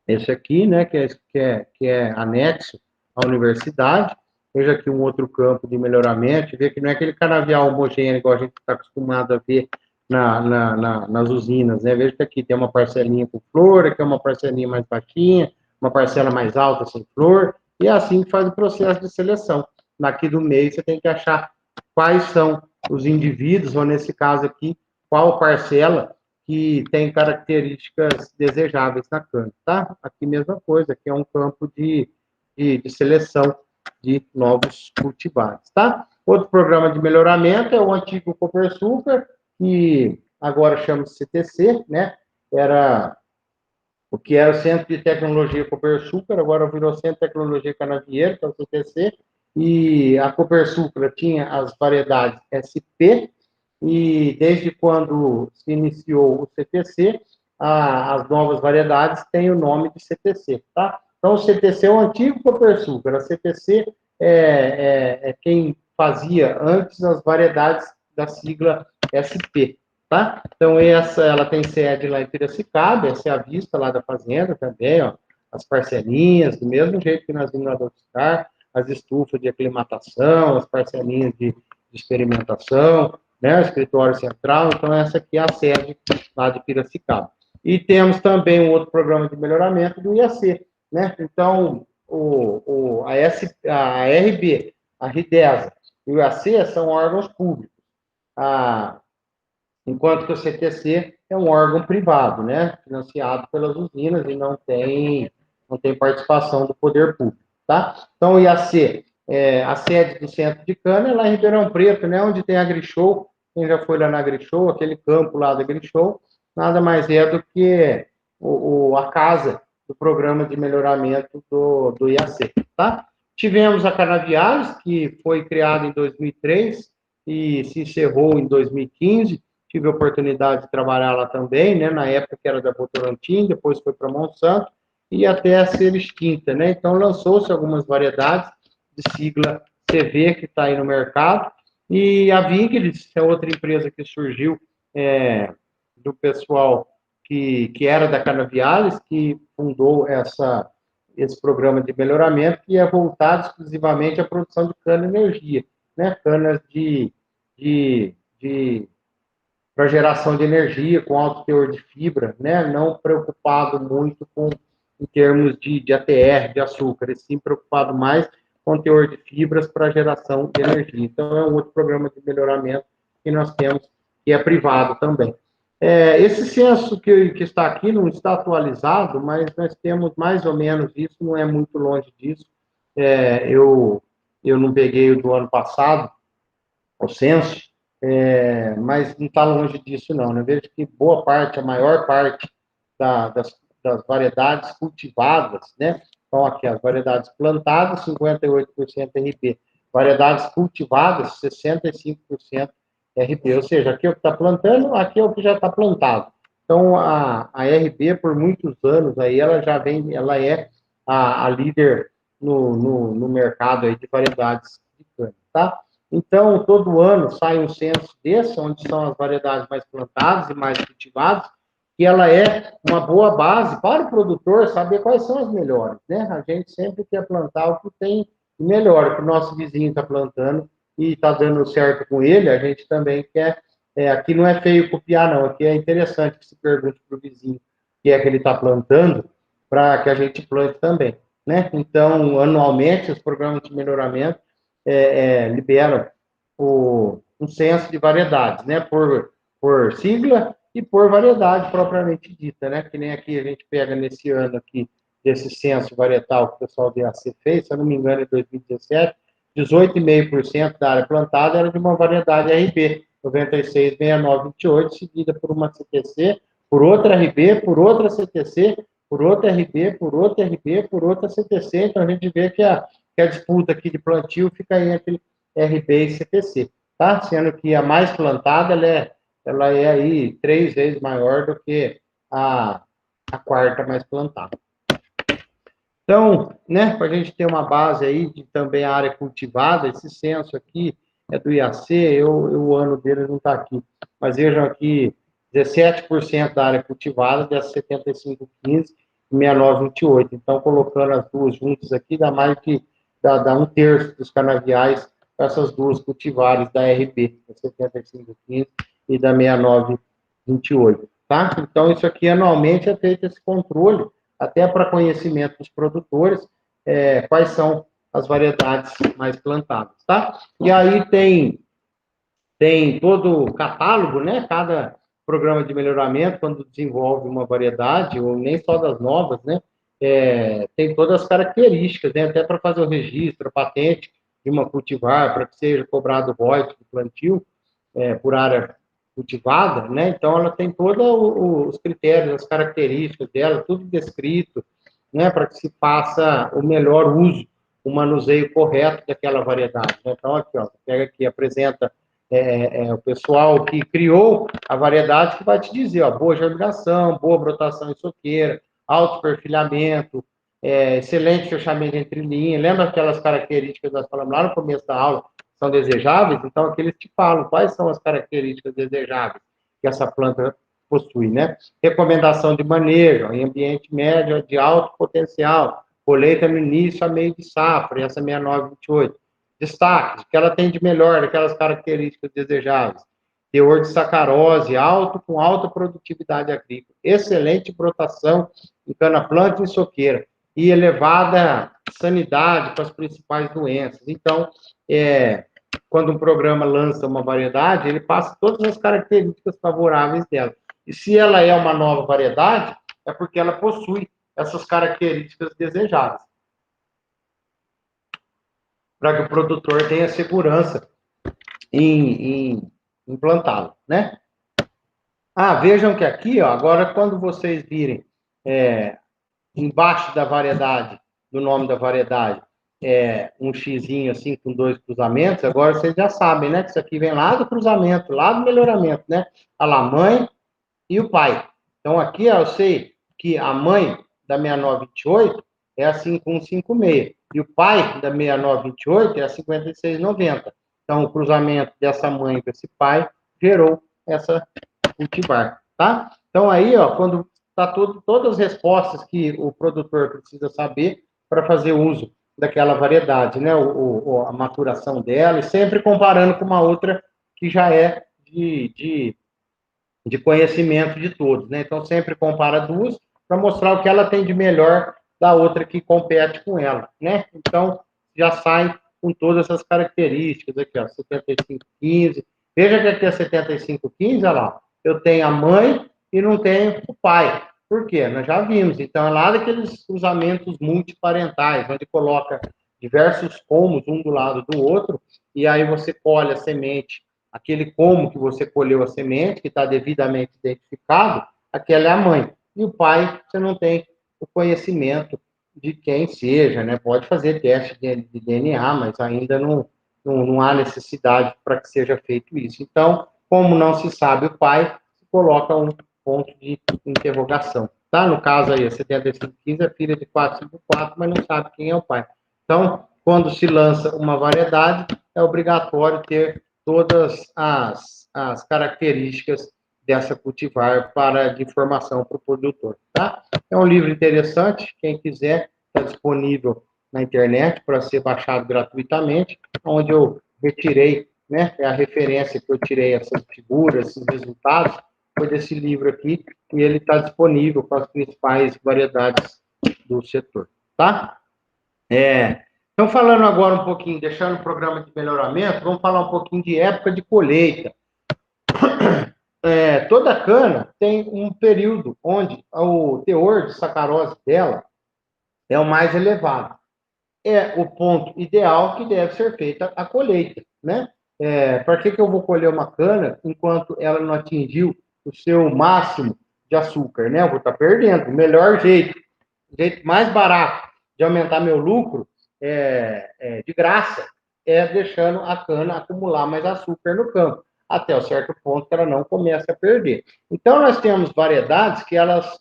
esse aqui, né, que é anexo à universidade. Veja aqui um outro campo de melhoramento, vê que não é aquele canavial homogêneo igual a gente está acostumado a ver nas usinas, né? Veja que aqui tem uma parcelinha com flor, aqui é uma parcelinha mais baixinha, uma parcela mais alta sem flor, e é assim que faz o processo de seleção. Daqui do meio você tem que achar quais são os indivíduos, ou nesse caso aqui, qual parcela que tem características desejáveis na cana, tá? Aqui mesma coisa, aqui é um campo de seleção de novos cultivares, tá? Outro programa de melhoramento é o antigo Copersucar, que agora chama-se CTC, né? Era o que era o Centro de Tecnologia Copersucar, agora virou Centro de Tecnologia Canavieiro, que é o CTC, e a Copersucar tinha as variedades SP, e desde quando se iniciou o CTC, as novas variedades têm o nome de CTC, tá? Então, o CTC é o antigo Copersucar, a CTC é quem fazia antes as variedades da sigla SP, tá? Então, ela tem sede lá em Piracicaba, essa é a vista lá da fazenda também, ó, as parcelinhas, do mesmo jeito que nós vimos lá do Oscar, as estufas de aclimatação, as parcelinhas de experimentação, né, o escritório central. Então, essa aqui é a sede lá de Piracicaba. E temos também um outro programa de melhoramento do IAC, né? Então, a RB, a RIDESA e o IAC são órgãos públicos, enquanto que o CTC é um órgão privado, né, financiado pelas usinas e não tem não tem participação do poder público, tá? Então, o IAC, a sede do Centro de Cana é lá em Ribeirão Preto, né, onde tem a AgriShow. Quem já foi lá na AgriShow, aquele campo lá da AgriShow, nada mais é do que a casa do programa de melhoramento do IAC, tá? Tivemos a Canaviais, que foi criada em 2003 e se encerrou em 2015. Tive a oportunidade de trabalhar lá também, né? Na época que era da Votorantim, depois foi para Monsanto e até ser extinta, né? Então lançou-se algumas variedades de sigla CV que está aí no mercado, e a Vigris é outra empresa que surgiu do pessoal que era da Canaviales, que fundou esse programa de melhoramento, que é voltado exclusivamente à produção de cana-energia, né? Canas para geração de energia com alto teor de fibra, né? Não preocupado muito em termos de ATR, de açúcar, e sim preocupado mais com teor de fibras para geração de energia. Então, é um outro programa de melhoramento que nós temos, que é privado também. Esse censo que está aqui não está atualizado, mas nós temos mais ou menos isso, não é muito longe disso. Eu não peguei o do ano passado, o censo, mas não está longe disso, não. Eu vejo que boa parte, a maior parte das variedades cultivadas, né? Então, aqui, as variedades plantadas, 58% RB. Variedades cultivadas, 65% RB. Ou seja, aqui é o que está plantando, aqui é o que já está plantado. Então, a RB, por muitos anos, aí, ela é a líder no mercado aí de variedades de cana, tá? Então, todo ano sai um censo desse, onde são as variedades mais plantadas e mais cultivadas, e ela é uma boa base para o produtor saber quais são as melhores, né? A gente sempre quer plantar o que tem melhor, o que o nosso vizinho está plantando e está dando certo com ele, a gente também quer. Aqui não é feio copiar, não, aqui é interessante que se pergunte para o vizinho o que é que ele está plantando, para que a gente plante também, né? Então, anualmente, os programas de melhoramento liberam um censo de variedades, né? Por sigla e por variedade propriamente dita, né? Que nem aqui a gente pega nesse ano aqui, desse censo varietal que o pessoal do IAC fez, se eu não me engano, em 2017, 18,5% da área plantada era de uma variedade RB, 966928, seguida por uma CTC, por outra RB, por outra CTC, por outra RB, por outra RB, por outra CTC. Então, a gente vê que a disputa aqui de plantio fica entre RB e CTC, tá? Sendo que a mais plantada, ela é aí 3 vezes maior do que a quarta mais plantada. Então, né, para a gente ter uma base aí de também a área cultivada, esse censo aqui é do IAC, o ano dele não está aqui, mas vejam aqui, 17% da área cultivada, dessa 7515 e 6928. Então, colocando as duas juntas aqui, dá um terço dos canaviais para essas duas cultivares da RB, da 7515 e da 6928, tá? Então, isso aqui anualmente é feito esse controle, até para conhecimento dos produtores, quais são as variedades mais plantadas, tá? E aí tem todo o catálogo, né? Cada programa de melhoramento, quando desenvolve uma variedade, ou nem só das novas, né? Tem todas as características, né? Até para fazer o registro, a patente de uma cultivar, para que seja cobrado royalties do plantio por área cultivada, né? Então, ela tem todos os critérios, as características dela, tudo descrito, né? Para que se faça o melhor uso, o manuseio correto daquela variedade, né? Então, aqui, ó, pega aqui, apresenta o pessoal que criou a variedade, que vai te dizer, ó, boa germinação, boa brotação em soqueira, alto perfilhamento, excelente fechamento entre linhas. Lembra aquelas características que nós falamos lá no começo da aula, são desejáveis? Então, aqui eles te falam quais são as características desejáveis que essa planta possui, né? Recomendação de manejo, em ambiente médio de alto potencial, colheita no início a meio de safra, essa 6928. Destaques, que ela tem de melhor, aquelas características desejáveis. Teor de sacarose alto, com alta produtividade agrícola. Excelente brotação em cana-planta e soqueira. E elevada sanidade para as principais doenças. Então, quando um programa lança uma variedade, ele passa todas as características favoráveis dela. E se ela é uma nova variedade, é porque ela possui essas características desejadas, para que o produtor tenha segurança em implantá-lo, né? Vejam que aqui, ó, agora quando vocês virem embaixo da variedade, do nome da variedade, um xizinho assim com 2 cruzamentos, agora vocês já sabem, né? Que isso aqui vem lá do cruzamento, lá do melhoramento, né? A mãe e o pai. Então aqui, ó, eu sei que a mãe da 6928 é a 5156 e o pai da 6928 é a 5690. Então o cruzamento dessa mãe com esse pai gerou essa cultivar, tá? Então aí, ó, quando tá todas as respostas que o produtor precisa saber para fazer uso daquela variedade, né? A maturação dela, e sempre comparando com uma outra que já é de conhecimento de todos, né? Então sempre compara duas para mostrar o que ela tem de melhor da outra que compete com ela, né? Então já sai com todas essas características aqui, ó, 7515. Veja que aqui é 7515, olha lá. Eu tenho a mãe e não tenho o pai. Por quê? Nós já vimos. Então é lá daqueles cruzamentos multiparentais, onde coloca diversos pomos um do lado do outro, e aí você colhe a semente, aquele como que você colheu a semente, que está devidamente identificado, aquela é a mãe. E o pai, você não tem o conhecimento de quem seja, né? Pode fazer teste de DNA, mas ainda não há necessidade para que seja feito isso. Então, como não se sabe o pai, se coloca um ponto de interrogação. Tá? No caso aí, a 7515 é filha de 454, mas não sabe quem é o pai. Então, quando se lança uma variedade, é obrigatório ter todas as características dessa cultivar de informação para o produtor, tá? É um livro interessante, quem quiser, está disponível na internet para ser baixado gratuitamente, onde eu retirei, né, a referência que eu tirei essas figuras, esses resultados, foi desse livro aqui, e ele está disponível para as principais variedades do setor, tá? Então, falando agora um pouquinho, deixando o programa de melhoramento, vamos falar um pouquinho de época de colheita. Toda cana tem um período onde o teor de sacarose dela é o mais elevado. É o ponto ideal que deve ser feita a colheita, né? Para que eu vou colher uma cana enquanto ela não atingiu o seu máximo de açúcar, né? Eu vou estar perdendo. O melhor jeito, o jeito mais barato de aumentar meu lucro de graça é deixando a cana acumular mais açúcar no campo, até o certo ponto que ela não começa a perder. Então, nós temos variedades que elas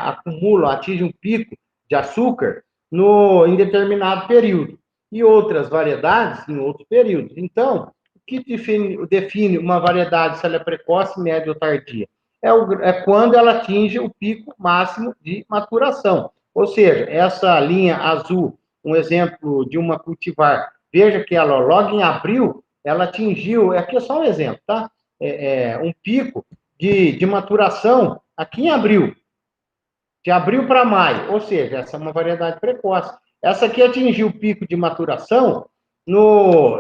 acumulam, atingem um pico de açúcar em determinado período, e outras variedades em outros períodos. Então, o que define uma variedade, se ela é precoce, média ou tardia? É quando ela atinge o pico máximo de maturação. Ou seja, essa linha azul, um exemplo de uma cultivar, veja que ela, logo em abril, ela atingiu, aqui é só um exemplo, tá? Um pico de maturação aqui em abril, de abril para maio, ou seja, essa é uma variedade precoce. Essa aqui atingiu o pico de maturação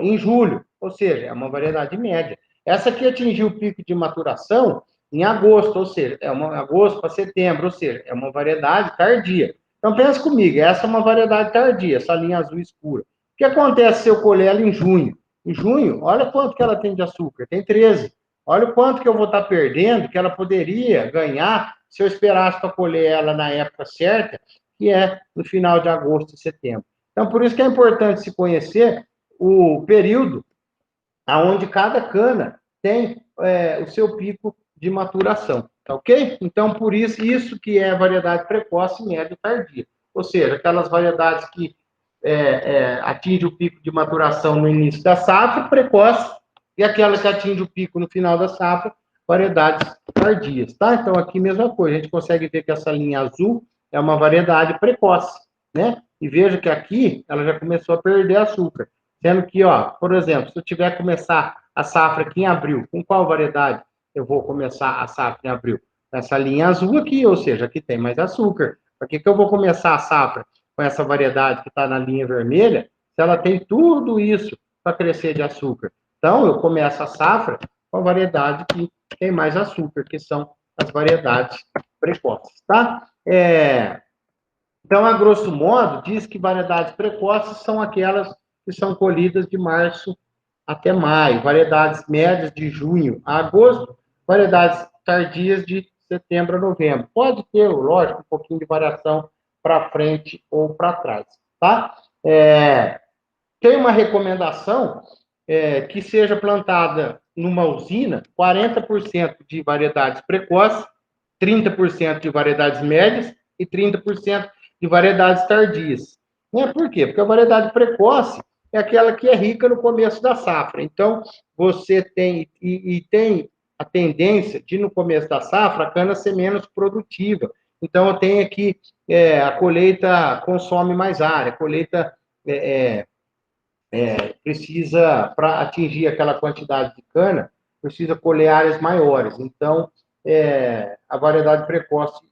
em julho, ou seja, é uma variedade média. Essa aqui atingiu o pico de maturação em agosto, ou seja, agosto para setembro, ou seja, é uma variedade tardia. Então, pensa comigo, essa é uma variedade tardia, essa linha azul escura. O que acontece se eu colher ela em junho? Em junho, olha quanto que ela tem de açúcar, tem 13. Olha o quanto que eu vou estar perdendo, que ela poderia ganhar se eu esperasse para colher ela na época certa, que é no final de agosto e setembro. Então, por isso que é importante se conhecer o período aonde cada cana tem o seu pico de maturação, tá ok? Então, por isso que é variedade precoce, média e tardia. Ou seja, aquelas variedades que atingem o pico de maturação no início da safra, precoce, e aquela que atinge o pico no final da safra, variedades tardias, tá? Então, aqui mesma coisa, a gente consegue ver que essa linha azul é uma variedade precoce, né? E veja que aqui ela já começou a perder açúcar. Sendo que, ó, por exemplo, se eu tiver que começar a safra aqui em abril, com qual variedade eu vou começar a safra em abril? Essa linha azul aqui, ou seja, aqui tem mais açúcar. Por que eu vou começar a safra com essa variedade que está na linha vermelha, se ela tem tudo isso para crescer de açúcar? Então, eu começo a safra com a variedade que tem mais açúcar, que são as variedades precoces, tá? Então, a grosso modo, diz que variedades precoces são aquelas que são colhidas de março até maio, variedades médias de junho a agosto, variedades tardias de setembro a novembro. Pode ter, lógico, um pouquinho de variação para frente ou para trás, tá? Tem uma recomendação que seja plantada numa usina 40% de variedades precoces, 30% de variedades médias e 30% de variedades tardias. Por quê? Porque a variedade precoce é aquela que é rica no começo da safra. Então, você tem, e tem a tendência de, no começo da safra, a cana ser menos produtiva. Então, eu tenho aqui, a colheita consome mais área, a colheita precisa, para atingir aquela quantidade de cana, precisa colher áreas maiores. Então, a variedade precoce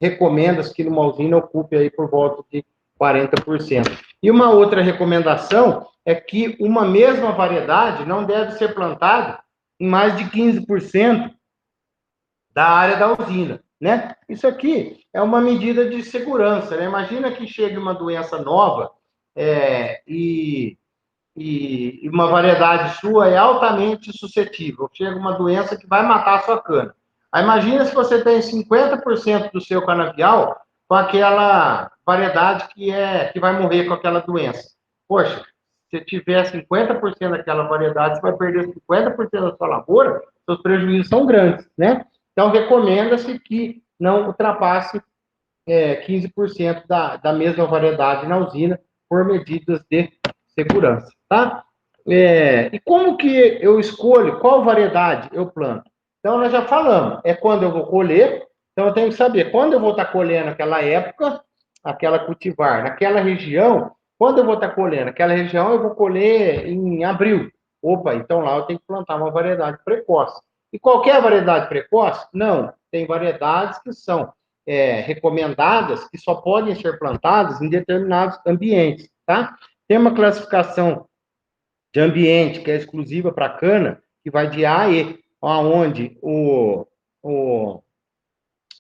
recomenda-se que numa usina ocupe aí por volta de 40%. E uma outra recomendação é que uma mesma variedade não deve ser plantada em mais de 15% da área da usina, né? Isso aqui é uma medida de segurança, né? Imagina que chegue uma doença nova e uma variedade sua é altamente suscetível. Chega uma doença que vai matar a sua cana. Aí imagina se você tem 50% do seu canavial com aquela variedade que vai morrer com aquela doença. Poxa, se tiver 50% daquela variedade, você vai perder 50% da sua lavoura, seus prejuízos são grandes, né? Então, recomenda-se que não ultrapasse 15% da mesma variedade na usina por medidas de segurança, tá? E como que eu escolho qual variedade eu planto? Então, nós já falamos, é quando eu vou colher, então eu tenho que saber quando eu vou estar colhendo aquela época, aquela cultivar, naquela região, quando eu vou estar colhendo aquela região, eu vou colher em abril. Opa, então lá eu tenho que plantar uma variedade precoce. E qualquer variedade precoce? Não, tem variedades que são recomendadas, que só podem ser plantadas em determinados ambientes, tá? Tem uma classificação de ambiente que é exclusiva para cana, que vai de A a E, onde o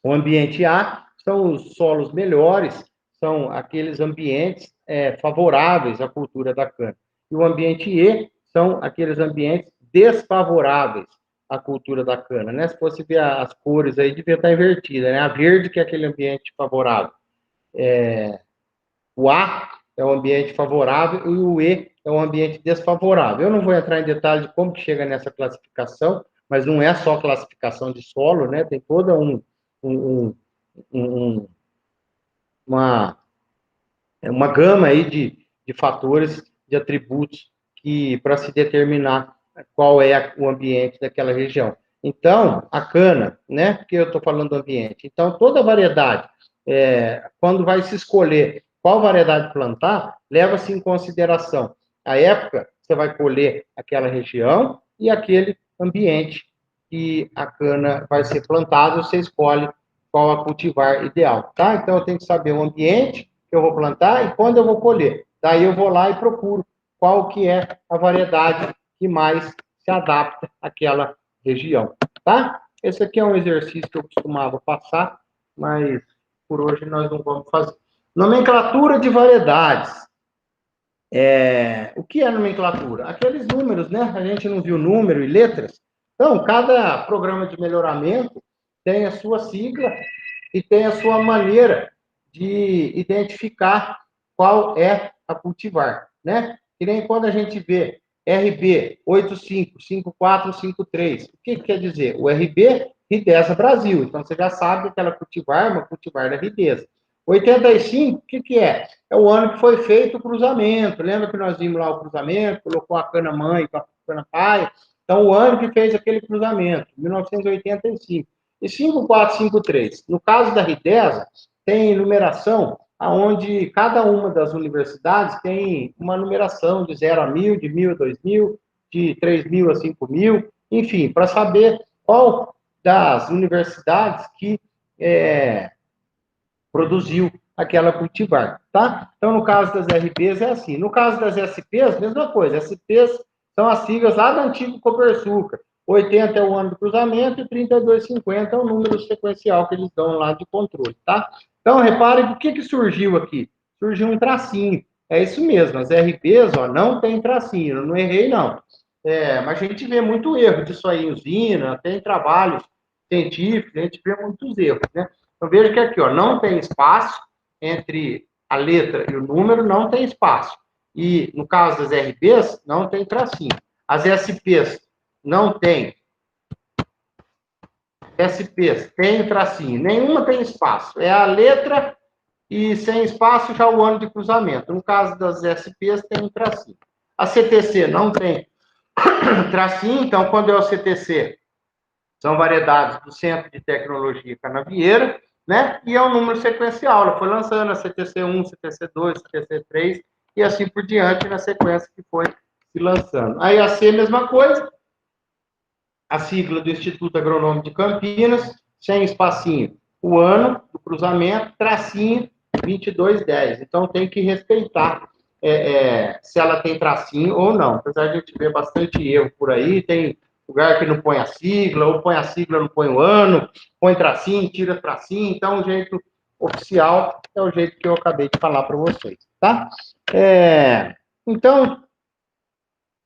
ambiente A são os solos melhores, são aqueles ambientes favoráveis à cultura da cana. E o ambiente E são aqueles ambientes desfavoráveis à cultura da cana, né? Se fosse ver as cores aí, devia estar invertida, né? A verde, que é aquele ambiente favorável. O A é o ambiente favorável e o E é o ambiente desfavorável. Eu não vou entrar em detalhe de como que chega nessa classificação, mas não é só classificação de solo, né? Tem toda uma gama aí de fatores, de atributos que para se determinar qual é o ambiente daquela região. Então, a cana, né? Porque eu estou falando do ambiente. Então, toda variedade, quando vai se escolher qual variedade plantar, leva-se em consideração a época que você vai colher aquela região e aquele ambiente que a cana vai ser plantada, você escolhe qual a cultivar ideal, tá? Então, eu tenho que saber o ambiente que eu vou plantar e quando eu vou colher. Daí eu vou lá e procuro qual que é a variedade que mais se adapta àquela região, tá? Esse aqui é um exercício que eu costumava passar, mas por hoje nós não vamos fazer. Nomenclatura de variedades. O que é nomenclatura? Aqueles números, né? A gente não viu número e letras. Então, cada programa de melhoramento tem a sua sigla e tem a sua maneira de identificar qual é a cultivar, né? Que nem quando a gente vê RB 855453. O que quer dizer? O RB, Ridesa Brasil. Então, você já sabe que aquela cultivar é uma cultivar da Ridesa. 85, o que é? É o ano que foi feito o cruzamento. Lembra que nós vimos lá o cruzamento, colocou a cana-mãe com a cana-pai? Então, o ano que fez aquele cruzamento, 1985. E 5453. No caso da Ridesa, tem numeração onde cada uma das universidades tem uma numeração de 0 a 1000, de 1000 a 2000, de 3000 a 5000, enfim, para saber qual das universidades que produziu aquela cultivar, tá? Então, no caso das RPs é assim. No caso das SPs, mesma coisa. SPs são as siglas lá do antigo Copersucar. 80 é o ano do cruzamento e 3250 é o número sequencial que eles dão lá de controle, tá? Então, reparem o que surgiu aqui. Surgiu um tracinho. É isso mesmo, as RPs, ó, não tem tracinho, eu não errei, não. Mas a gente vê muito erro disso aí em usina, tem trabalhos científicos, a gente vê muitos erros, né? Então, veja que aqui, ó, não tem espaço entre a letra e o número, não tem espaço. E, no caso das RPs, não tem tracinho. As SPs não tem. SPs tem tracinho. Nenhuma tem espaço. É a letra e sem espaço já o ano de cruzamento. No caso das SPs, tem um tracinho. A CTC não tem tracinho, então, quando é o CTC, são variedades do Centro de Tecnologia Canavieira, né? E é um número sequencial. Ela foi lançando a CTC1, CTC2, CTC3 e assim por diante na sequência que foi se lançando. Aí a C, mesma coisa, a sigla do Instituto Agronômico de Campinas, sem espacinho. O ano do cruzamento, tracinho, 2210. Então, tem que respeitar se ela tem tracinho ou não. Apesar de a gente ver bastante erro por aí, tem lugar que não põe a sigla, ou põe a sigla, não põe o ano, põe tracinho, tira tracinho. Então, o jeito oficial é o jeito que eu acabei de falar para vocês, tá? Então,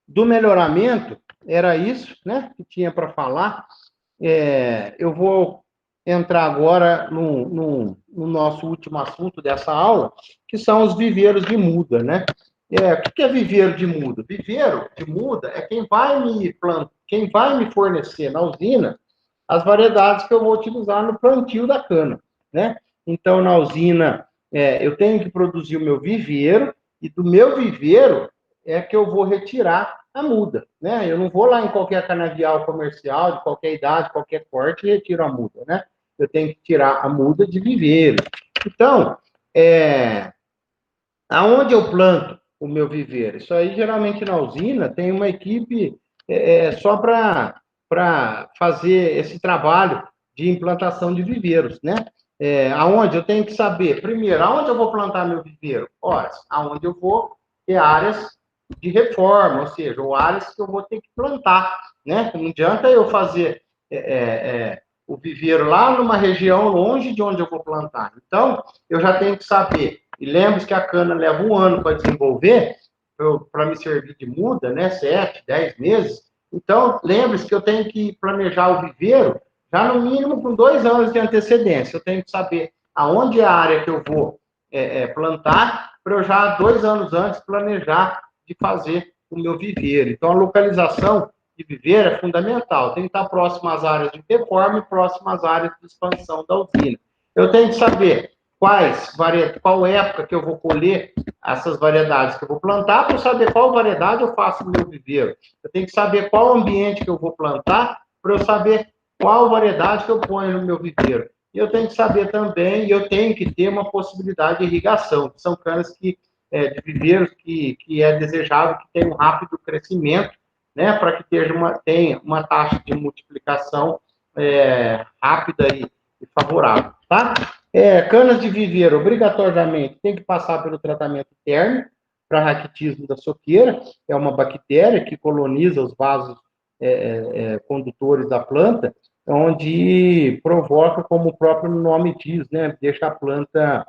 do melhoramento, era isso, né, que tinha para falar. Eu vou entrar agora no nosso último assunto dessa aula, que são os viveiros de muda, né? O que é viveiro de muda? Viveiro de muda é quem vai me fornecer na usina as variedades que eu vou utilizar no plantio da cana, né? Então, na usina, eu tenho que produzir o meu viveiro, e do meu viveiro é que eu vou retirar a muda, né? Eu não vou lá em qualquer canavial comercial, de qualquer idade, qualquer corte, e retiro a muda, né? Eu tenho que tirar a muda de viveiro. Então, aonde eu planto o meu viveiro? Isso aí, geralmente, na usina, tem uma equipe só para fazer esse trabalho de implantação de viveiros, né? Aonde eu tenho que saber, primeiro, aonde eu vou plantar meu viveiro? Ora, aonde eu vou ter áreas de reforma, ou seja, ou áreas que eu vou ter que plantar, né? Não adianta eu fazer o viveiro lá numa região longe de onde eu vou plantar. Então, eu já tenho que saber. E lembre-se que a cana leva um ano para desenvolver, para me servir de muda, né? 7, 10 meses. Então, lembre-se que eu tenho que planejar o viveiro já no mínimo com 2 anos de antecedência. Eu tenho que saber aonde é a área que eu vou plantar, para eu já 2 anos antes planejar de fazer o meu viveiro. Então, a localização de viveiro é fundamental. Tem que estar próximo às áreas de reforma e próximo às áreas de expansão da usina. Eu tenho que saber qual época que eu vou colher essas variedades que eu vou plantar, para saber qual variedade eu faço no meu viveiro. Eu tenho que saber qual ambiente que eu vou plantar, para eu saber qual variedade que eu ponho no meu viveiro. E eu tenho que saber também, e eu tenho que ter uma possibilidade de irrigação, que são canas de viveiros que é desejável que tenham um rápido crescimento, né, para que tenha uma taxa de multiplicação rápida e favorável, tá? Canas de viveiro, obrigatoriamente, tem que passar pelo tratamento térmico para raquitismo da soqueira, é uma bactéria que coloniza os vasos condutores da planta, onde provoca, como o próprio nome diz, né, deixa a planta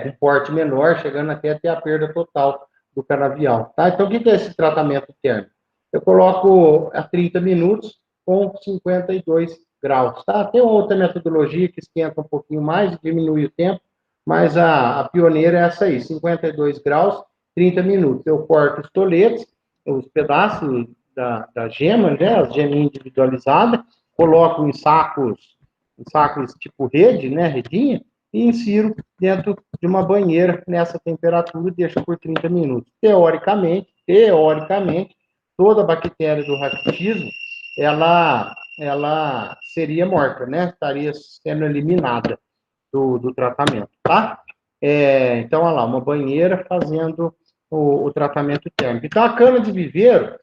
com porte menor, chegando até a perda total do canavial, tá? Então, o que é esse tratamento térmico? Eu coloco a 30 minutos com 52 graus, tá? Tem uma outra metodologia que esquenta um pouquinho mais, diminui o tempo, mas a pioneira é essa aí, 52 graus, 30 minutos. Eu corto os toletes, os pedaços da gema, né, as geminhas individualizadas, coloco em sacos tipo rede, né, redinha, e insiro dentro de uma banheira nessa temperatura e deixo por 30 minutos. Teoricamente, toda bactéria do raquitismo, ela seria morta, né? Estaria sendo eliminada do tratamento, tá? Então, olha lá, uma banheira fazendo o tratamento térmico. Então, a cana de viveiro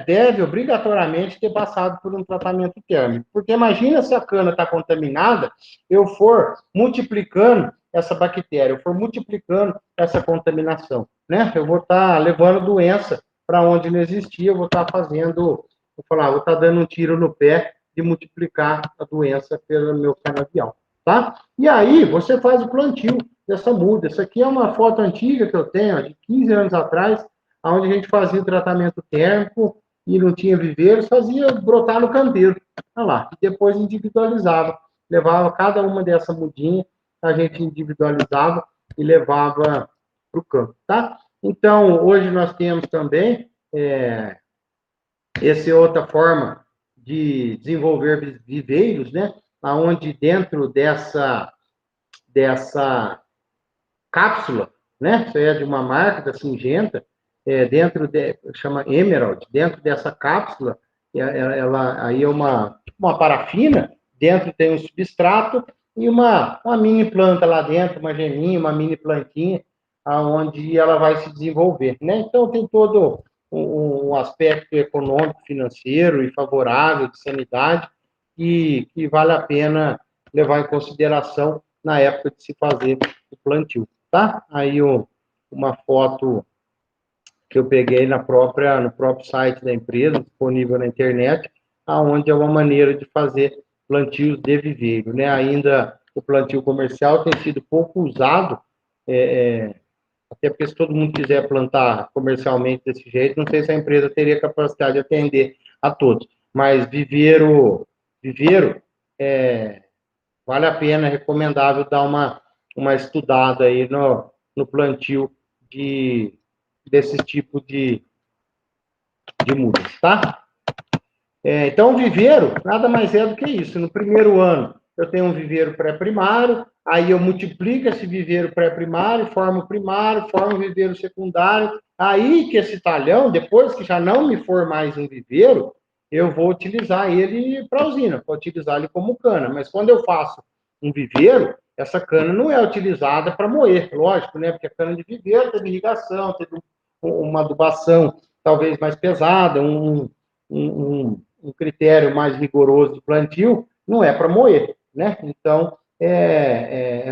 deve obrigatoriamente ter passado por um tratamento térmico. Porque imagina se a cana está contaminada, eu for multiplicando essa bactéria, eu for multiplicando essa contaminação, né? Eu vou estar levando doença para onde não existia, eu vou estar vou estar dando um tiro no pé de multiplicar a doença pelo meu canavial. tá? E aí você faz o plantio dessa muda. Essa aqui é uma foto antiga que eu tenho, ó, de 15 anos atrás, onde a gente fazia o tratamento térmico e não tinha viveiros, fazia brotar no canteiro. Olha lá, e depois individualizava. Levava cada uma dessa mudinha, a gente individualizava e levava para o campo, tá? Então, hoje nós temos também essa outra forma de desenvolver viveiros, né? Onde dentro dessa cápsula, né? Isso aí é de uma marca da Singenta, chama Emerald, dentro dessa cápsula, ela aí é uma parafina, dentro tem um substrato e uma mini planta lá dentro, uma geminha, uma mini plantinha, aonde ela vai se desenvolver, né? Então tem todo um aspecto econômico, financeiro e favorável de sanidade que vale a pena levar em consideração na época de se fazer o plantio, tá? Aí uma foto que eu peguei no próprio site da empresa, disponível na internet, aonde é uma maneira de fazer plantios de viveiro, né? Ainda o plantio comercial tem sido pouco usado, até porque se todo mundo quiser plantar comercialmente desse jeito, não sei se a empresa teria capacidade de atender a todos. Mas viveiro vale a pena, é recomendável dar uma estudada aí no plantio desse tipo de mudas, tá? Então, o viveiro nada mais é do que isso. No primeiro ano, eu tenho um viveiro pré-primário, aí eu multiplico esse viveiro pré-primário, formo o primário, formo o viveiro secundário. Aí que esse talhão, depois que já não me for mais um viveiro, eu vou utilizar ele para usina, vou utilizar ele como cana. Mas quando eu faço um viveiro, essa cana não é utilizada para moer, lógico, né? Porque a cana de viveiro teve irrigação, teve uma adubação talvez mais pesada, um critério mais rigoroso de plantio, não é para moer, né? Então,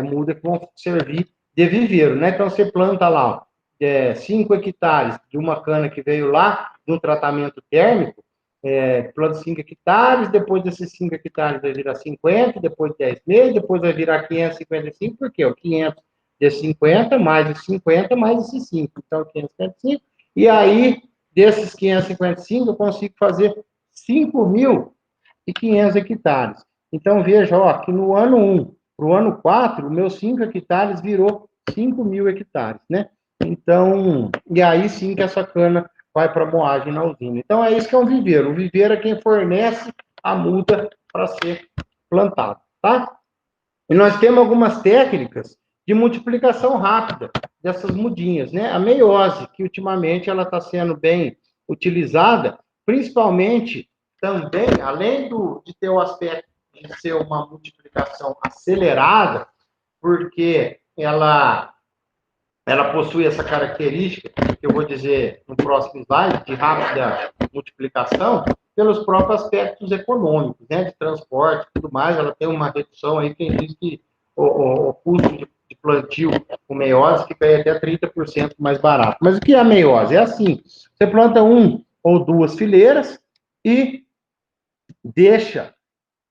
muda que vão servir de viveiro, né? Então, você planta lá 5 hectares de uma cana que veio lá de um tratamento térmico, planta 5 hectares, depois desses 5 hectares vai virar 50, depois 10 meses, depois vai virar 555, porque o 500 desses 50, mais os 50, mais esses 5, então 555, e aí, desses 555, eu consigo fazer 5.500 hectares. Então, veja, ó, que no ano 1 para o ano 4, os meus 5 hectares virou 5.000 hectares, né? Então, e aí sim que essa cana vai para moagem na usina. Então, é isso que é um viveiro. O viveiro é quem fornece a muda para ser plantado, tá? E nós temos algumas técnicas de multiplicação rápida dessas mudinhas, né? A meiose, que ultimamente ela está sendo bem utilizada, principalmente também, além de ter o aspecto de ser uma multiplicação acelerada, porque ela possui essa característica, que eu vou dizer no próximo slide, de rápida multiplicação, pelos próprios aspectos econômicos, né, de transporte e tudo mais, ela tem uma redução aí, quem diz que o custo de plantio com meiose fica aí até 30% mais barato. Mas o que é a meiose? É assim, você planta 1 ou 2 fileiras e deixa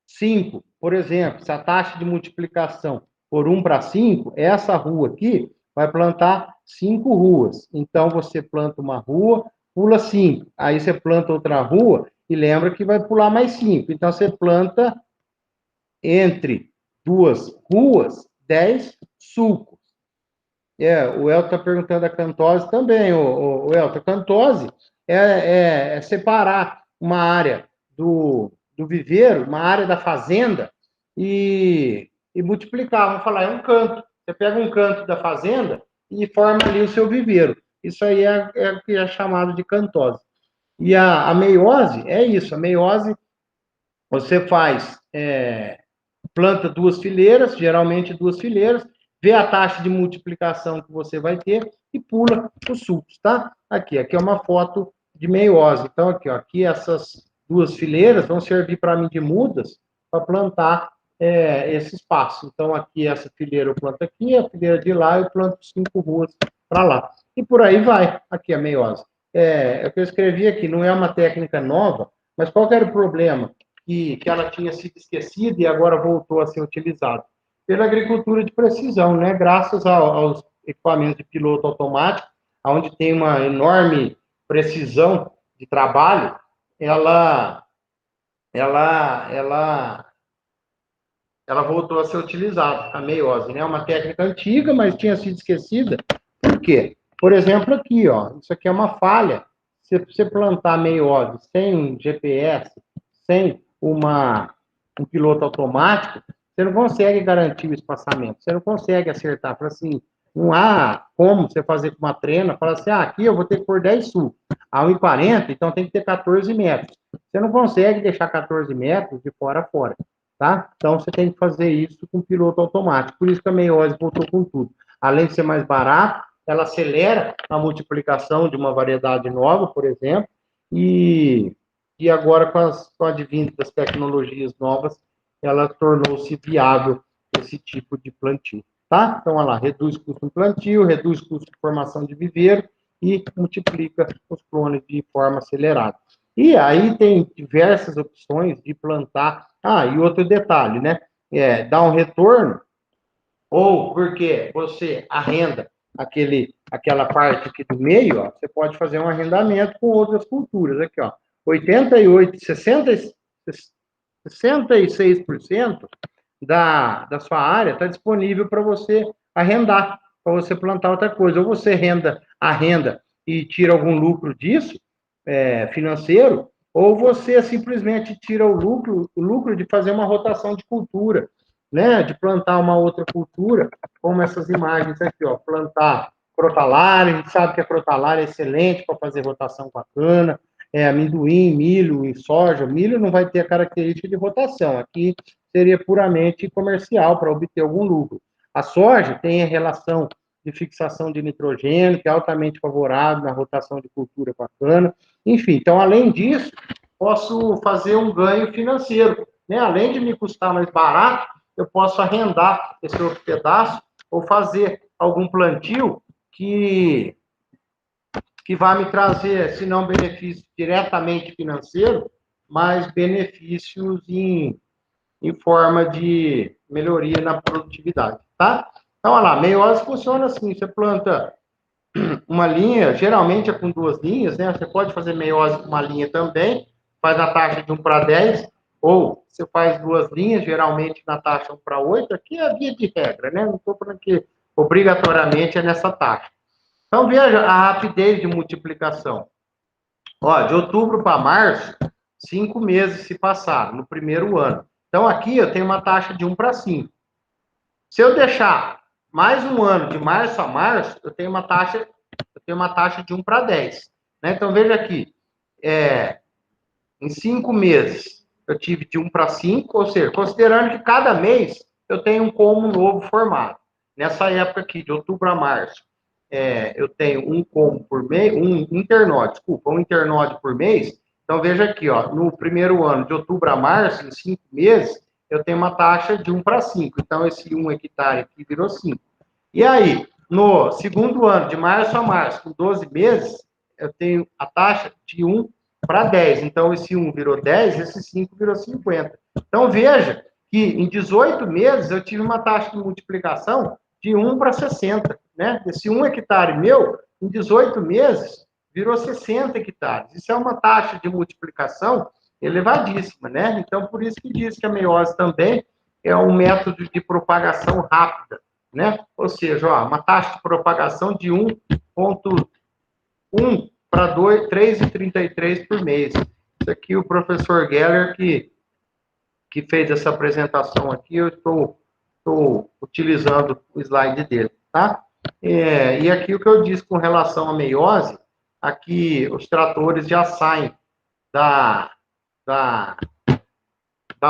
5, por exemplo, se a taxa de multiplicação for 1 para 5, essa rua aqui vai plantar 5 ruas. Então, você planta uma rua, pula 5. Aí você planta outra rua e lembra que vai pular mais 5. Então, você planta entre duas ruas 10 sulcos. O Elton está perguntando a cantose também, o Elton. A cantose é separar uma área do viveiro, uma área da fazenda, e multiplicar. Vamos falar, é um canto. Você pega um canto da fazenda e forma ali o seu viveiro. Isso aí é o que é chamado de cantose. E a meiose é isso. A meiose, você faz, planta 2 fileiras, geralmente 2 fileiras, vê a taxa de multiplicação que você vai ter e pula os sulcos, tá? Aqui é uma foto de meiose. Então, aqui essas 2 fileiras vão servir para mim de mudas para plantar esse espaço. Então, aqui essa fileira eu planto aqui, a fileira de lá eu planto 5 ruas para lá. E por aí vai, aqui a meiose. É o que eu escrevi aqui, não é uma técnica nova, mas qual era o problema? Que ela tinha sido esquecida e agora voltou a ser utilizada. pela agricultura de precisão, né? Graças aos equipamentos de piloto automático, onde tem uma enorme precisão de trabalho, ela, ela, ela voltou a ser utilizada, a meiose, né? Uma técnica antiga, mas tinha sido esquecida. Por quê? Por exemplo, aqui, ó, isso aqui é uma falha. Se você plantar meiose sem um GPS, sem um piloto automático, você não consegue garantir o espaçamento, você não consegue acertar. Fala assim, não há como você fazer com uma trena, fala assim, aqui eu vou ter que pôr 10 sul, a 1,40, então tem que ter 14 metros. Você não consegue deixar 14 metros de fora a fora, tá? Então você tem que fazer isso com piloto automático. Por isso que a meiose voltou com tudo. Além de ser mais barato, ela acelera a multiplicação de uma variedade nova, por exemplo, e agora com a advinda das tecnologias novas, ela tornou-se viável esse tipo de plantio, tá? Então, olha lá, reduz custo de plantio, reduz custo de formação de viveiro e multiplica os clones de forma acelerada. E aí tem diversas opções de plantar. E outro detalhe, né? Dá um retorno, ou porque você arrenda aquela parte aqui do meio, ó, você pode fazer um arrendamento com outras culturas. Aqui, ó, 66% da sua área está disponível para você arrendar, para você plantar outra coisa. Ou você arrenda e tira algum lucro disso, financeiro, ou você simplesmente tira o lucro de fazer uma rotação de cultura, né? De plantar uma outra cultura, como essas imagens aqui, ó, plantar crotalária, a gente sabe que a crotalária é excelente para fazer rotação com a cana, amendoim, milho e soja. Milho não vai ter a característica de rotação, aqui seria puramente comercial para obter algum lucro. A soja tem a relação de fixação de nitrogênio, que é altamente favorável na rotação de cultura com a cana. Enfim, então, além disso, posso fazer um ganho financeiro, né? Além de me custar mais barato, eu posso arrendar esse outro pedaço ou fazer algum plantio que vai me trazer, se não benefício diretamente financeiro, mas benefícios em forma de melhoria na produtividade, tá? Então, olha lá, meiose funciona assim, você planta uma linha, geralmente é com 2 linhas, né? Você pode fazer meiose com uma linha também, faz a taxa de 1:10, ou você faz 2 linhas, geralmente na taxa 1:8, aqui é a via de regra, né? Não estou falando que obrigatoriamente é nessa taxa. Então, veja a rapidez de multiplicação. Ó, de outubro para março, 5 meses se passaram, no primeiro ano. Então, aqui eu tenho uma taxa de 1:5. Se eu deixar mais um ano, de março a março, eu tenho uma taxa de 1:10. Né? Então, veja aqui, em 5 meses, eu tive de 1:5, ou seja, considerando que cada mês eu tenho um como novo formado. Nessa época aqui, de outubro a março, eu tenho um como por mês, um internode por mês. Então, veja aqui, ó, no primeiro ano, de outubro a março, em 5 meses, eu tenho uma taxa de 1:5. Então, esse 1 hectare aqui virou 5. E aí, no segundo ano, de março a março, com 12 meses, eu tenho a taxa de 1:10. Então, esse 1 virou 10, esse 5 virou 50. Então, veja que em 18 meses eu tive uma taxa de multiplicação de 1:60. Né? Esse 1 hectare meu, em 18 meses, virou 60 hectares. Isso é uma taxa de multiplicação elevadíssima. Né? Então, por isso que diz que a meiose também é um método de propagação rápida. Né? Ou seja, ó, uma taxa de propagação de 1,1 para 3,33 por mês. Isso aqui o professor Geller que fez essa apresentação aqui, eu estou utilizando o slide dele, tá? E aqui o que eu disse com relação à meiose, aqui os tratores já saem da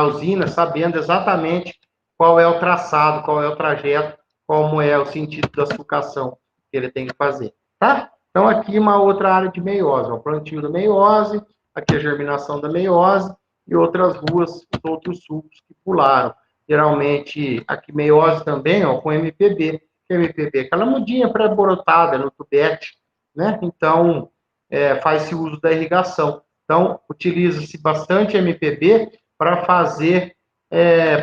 usina sabendo exatamente qual é o traçado, qual é o trajeto, como é o sentido da sucação que ele tem que fazer, tá? Então, aqui uma outra área de meiose, o plantio da meiose, aqui a germinação da meiose e outras ruas, outros sulcos que pularam. Geralmente, aqui meiose também, ó, com MPB. MPB, aquela mudinha pré-brotada no tubete, né? Então, faz-se uso da irrigação. Então, utiliza-se bastante MPB para fazer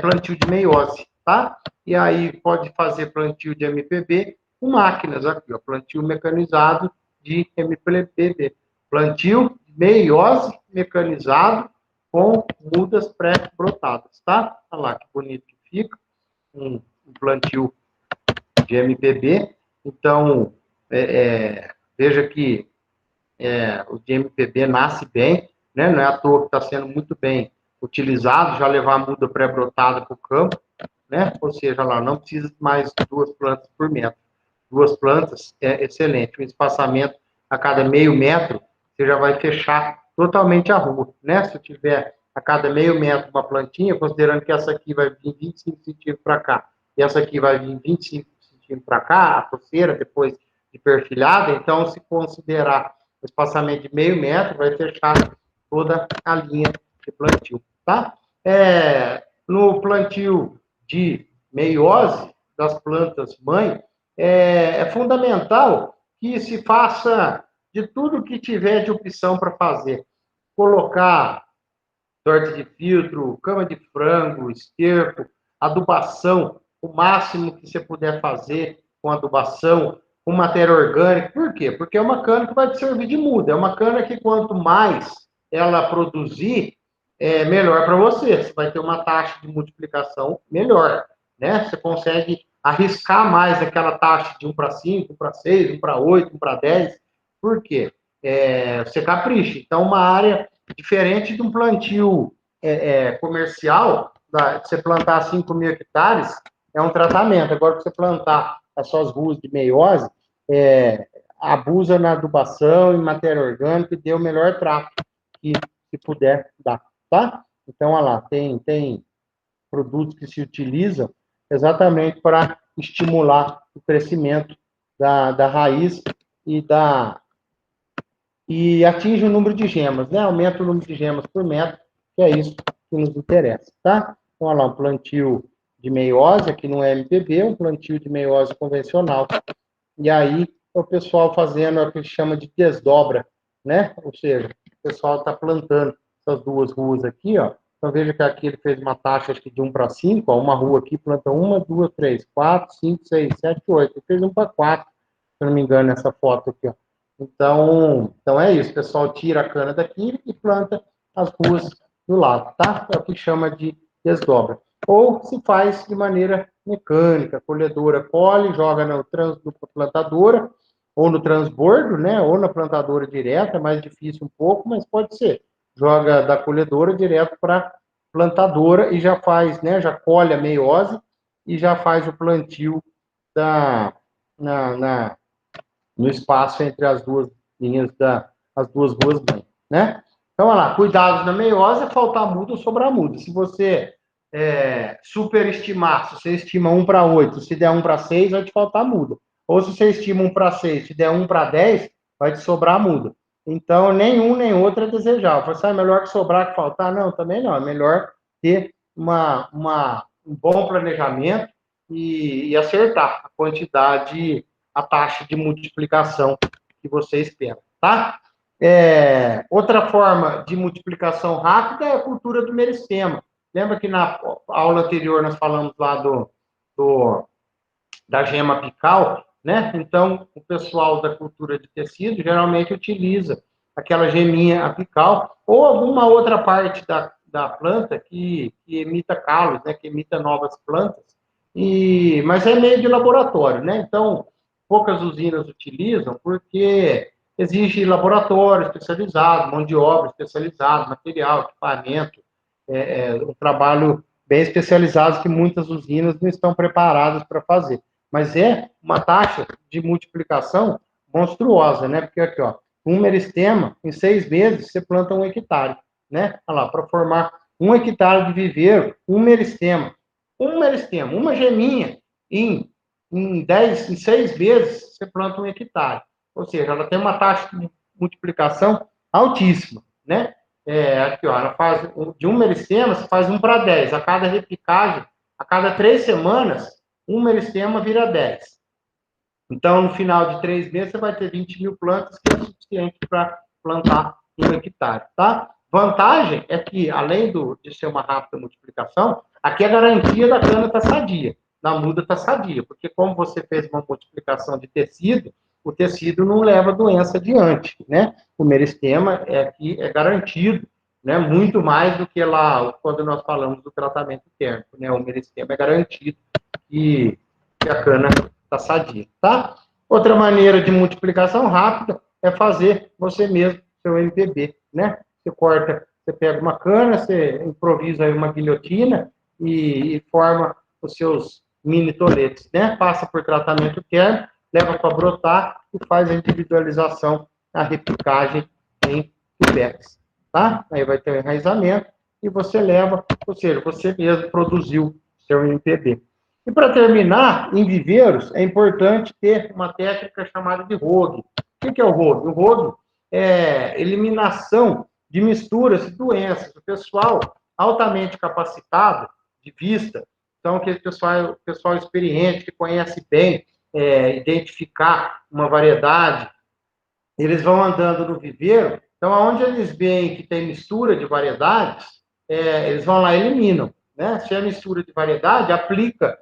plantio de meiose, tá? e aí pode fazer plantio de MPB com máquinas aqui, ó, plantio mecanizado de MPB, plantio meiose mecanizado com mudas pré-brotadas, tá? Olha lá que bonito que fica, um plantio de MPB. Então, veja que o de MPB nasce bem, né? Não é à toa que está sendo muito bem utilizado, já levar a muda pré-brotada para o campo, né? Ou seja, lá não precisa mais de 2 plantas por metro. 2 plantas é excelente. Um espaçamento a cada meio metro, você já vai fechar totalmente a rua, né? Se eu tiver a cada meio metro uma plantinha, considerando que essa aqui vai vir 25 centímetros para cá, e essa aqui vai vir 25 centímetros para cá, a coceira, depois de perfilhada, então, se considerar o espaçamento de meio metro, vai fechar toda a linha de plantio, tá? No plantio de meiose das plantas mãe, é fundamental que se faça de tudo que tiver de opção para fazer. Colocar torta de filtro, cama de frango, esterco, adubação, o máximo que você puder fazer com adubação, com matéria orgânica. Por quê? Porque é uma cana que vai te servir de muda. É uma cana que quanto mais ela produzir, melhor para você. Você vai ter uma taxa de multiplicação melhor, né? Você consegue arriscar mais aquela taxa de 1 para 5, 1 para 6, 1 para 8, 1 para 10. Por quê? Você capricha. Então, uma área diferente de um plantio comercial, de você plantar 5.000 hectares, é um tratamento. Agora, você plantar as suas ruas de meiose, abusa na adubação, em matéria orgânica, e dê o melhor trato que puder dar, tá? Então, olha lá, tem produtos que se utilizam exatamente para estimular o crescimento da raiz e atinge o número de gemas, né? Aumenta o número de gemas por metro, que é isso que nos interessa, tá? Então, olha lá, um plantio de meiose, aqui no MPB, um plantio de meiose convencional. E aí, o pessoal fazendo o que chama de desdobra, né? Ou seja, o pessoal está plantando essas duas ruas aqui, ó. Então, veja que aqui ele fez uma taxa, acho que de 1 para 5, ó. Uma rua aqui planta 1, 2, 3, 4, 5, 6, 7, 8. Ele fez 1 para 4, se eu não me engano, nessa foto aqui, ó. Então é isso, o pessoal tira a cana daqui e planta as ruas do lado, tá? É o que chama de desdobra. Ou se faz de maneira mecânica, a colhedora colhe, joga na plantadora, ou no transbordo, né? Ou na plantadora direta, é mais difícil um pouco, mas pode ser. Joga da colhedora direto para plantadora e já faz, né? Já colhe a meiose e já faz o plantio no espaço entre as duas linhas as duas ruas mãe, né? Então, olha lá, cuidados na meiose é faltar muda ou sobrar muda. Se você superestimar, se você estima 1 para 8, se der 1 para 6, vai te faltar muda. Ou se você estima 1 para 6, se der 1 para 10, vai te sobrar muda. Então, nenhum nem outro é desejável. Você é melhor que sobrar que faltar? Não, também não. É melhor ter um bom planejamento e acertar a quantidade, a taxa de multiplicação que você espera, tá? Outra forma de multiplicação rápida é a cultura do meristema. Lembra que na aula anterior nós falamos lá da gema apical, né? Então, o pessoal da cultura de tecido geralmente utiliza aquela geminha apical ou alguma outra parte da planta que emita calos, né? Que emita novas plantas. Mas é meio de laboratório, né? Então, poucas usinas utilizam porque exige laboratório especializado, mão de obra especializada, material, equipamento, um trabalho bem especializado que muitas usinas não estão preparadas para fazer. Mas é uma taxa de multiplicação monstruosa, né? Porque aqui, ó, um meristema, em 6 meses, você planta 1 hectare, né? Olha lá, para formar 1 hectare de viveiro, um meristema, uma geminha, em 6 meses, você planta 1 hectare. Ou seja, ela tem uma taxa de multiplicação altíssima, né? Aqui, ó, ela faz de 1 meristema, você faz 1 para 10. A cada replicagem, a cada 3 semanas, 1 meristema vira 10. Então, no final de 3 meses, você vai ter 20.000 plantas, que é o suficiente para plantar 1 hectare, tá? Vantagem é que, além de ser uma rápida multiplicação, aqui a garantia da cana está sadia, da muda está sadia, porque como você fez uma multiplicação de tecido, o tecido não leva a doença adiante, né? O meristema aqui é garantido, né? Muito mais do que lá quando nós falamos do tratamento térmico, né? O meristema é garantido que a cana está sadia, tá? Outra maneira de multiplicação rápida é fazer você mesmo seu MPB, né? Você corta, você pega uma cana, você improvisa aí uma guilhotina e forma os seus mini toletes, né? Passa por tratamento térmico, leva para brotar e faz a individualização, a repicagem em tubex, tá? Aí vai ter o enraizamento e você leva, ou seja, você mesmo produziu seu MPB. E para terminar, em viveiros, é importante ter uma técnica chamada de rogue. O que é o rogue? O rogue é eliminação de misturas e doenças. O pessoal altamente capacitado de vista, então aquele pessoal experiente, que conhece bem identificar uma variedade, eles vão andando no viveiro, então aonde eles veem que tem mistura de variedades, eles vão lá e eliminam, né? Se é mistura de variedade, aplica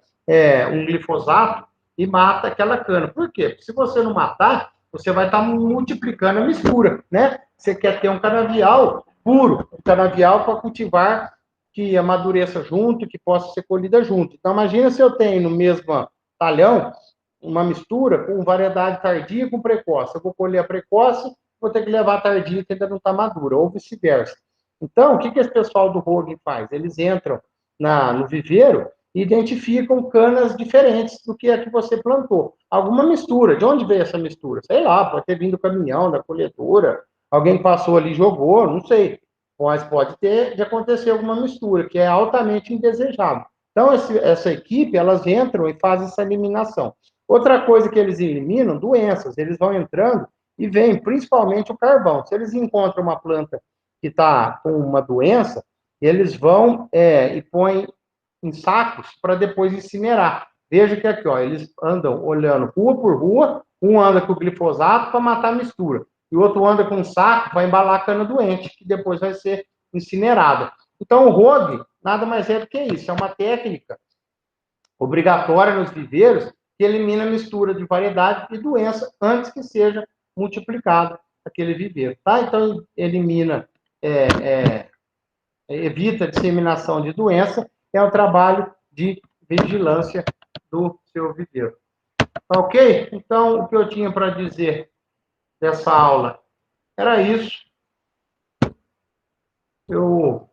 um glifosato e mata aquela cana. Por quê? Porque se você não matar, você vai estar multiplicando a mistura, né? Você quer ter um canavial puro, um canavial para cultivar que amadureça junto, que possa ser colhida junto. Então, imagina se eu tenho no mesmo talhão uma mistura com variedade tardia com precoce. Eu vou colher a precoce, vou ter que levar a tardia que ainda não está madura, ou vice-versa. Então, o que esse pessoal do Rogue faz? Eles entram no viveiro e identificam canas diferentes do que a que você plantou. Alguma mistura. De onde veio essa mistura? Sei lá, pode ter vindo do caminhão, da colhedora, alguém passou ali e jogou, não sei. Mas pode ter de acontecer alguma mistura, que é altamente indesejável. Então, essa equipe, elas entram e fazem essa eliminação. Outra coisa que eles eliminam, doenças. Eles vão entrando e veem principalmente o carvão. Se eles encontram uma planta que está com uma doença, eles vão e põem em sacos para depois incinerar. Veja que aqui, ó, eles andam olhando rua por rua, um anda com o glifosato para matar a mistura, e o outro anda com um saco para embalar a cana doente, que depois vai ser incinerada. Então, o rogue nada mais é do que isso, é uma técnica obrigatória nos viveiros que elimina a mistura de variedade e doença antes que seja multiplicado aquele viveiro, tá? Então, evita a disseminação de doença, é o trabalho de vigilância do seu viveiro. Tá ok? Então, o que eu tinha para dizer dessa aula era isso. Eu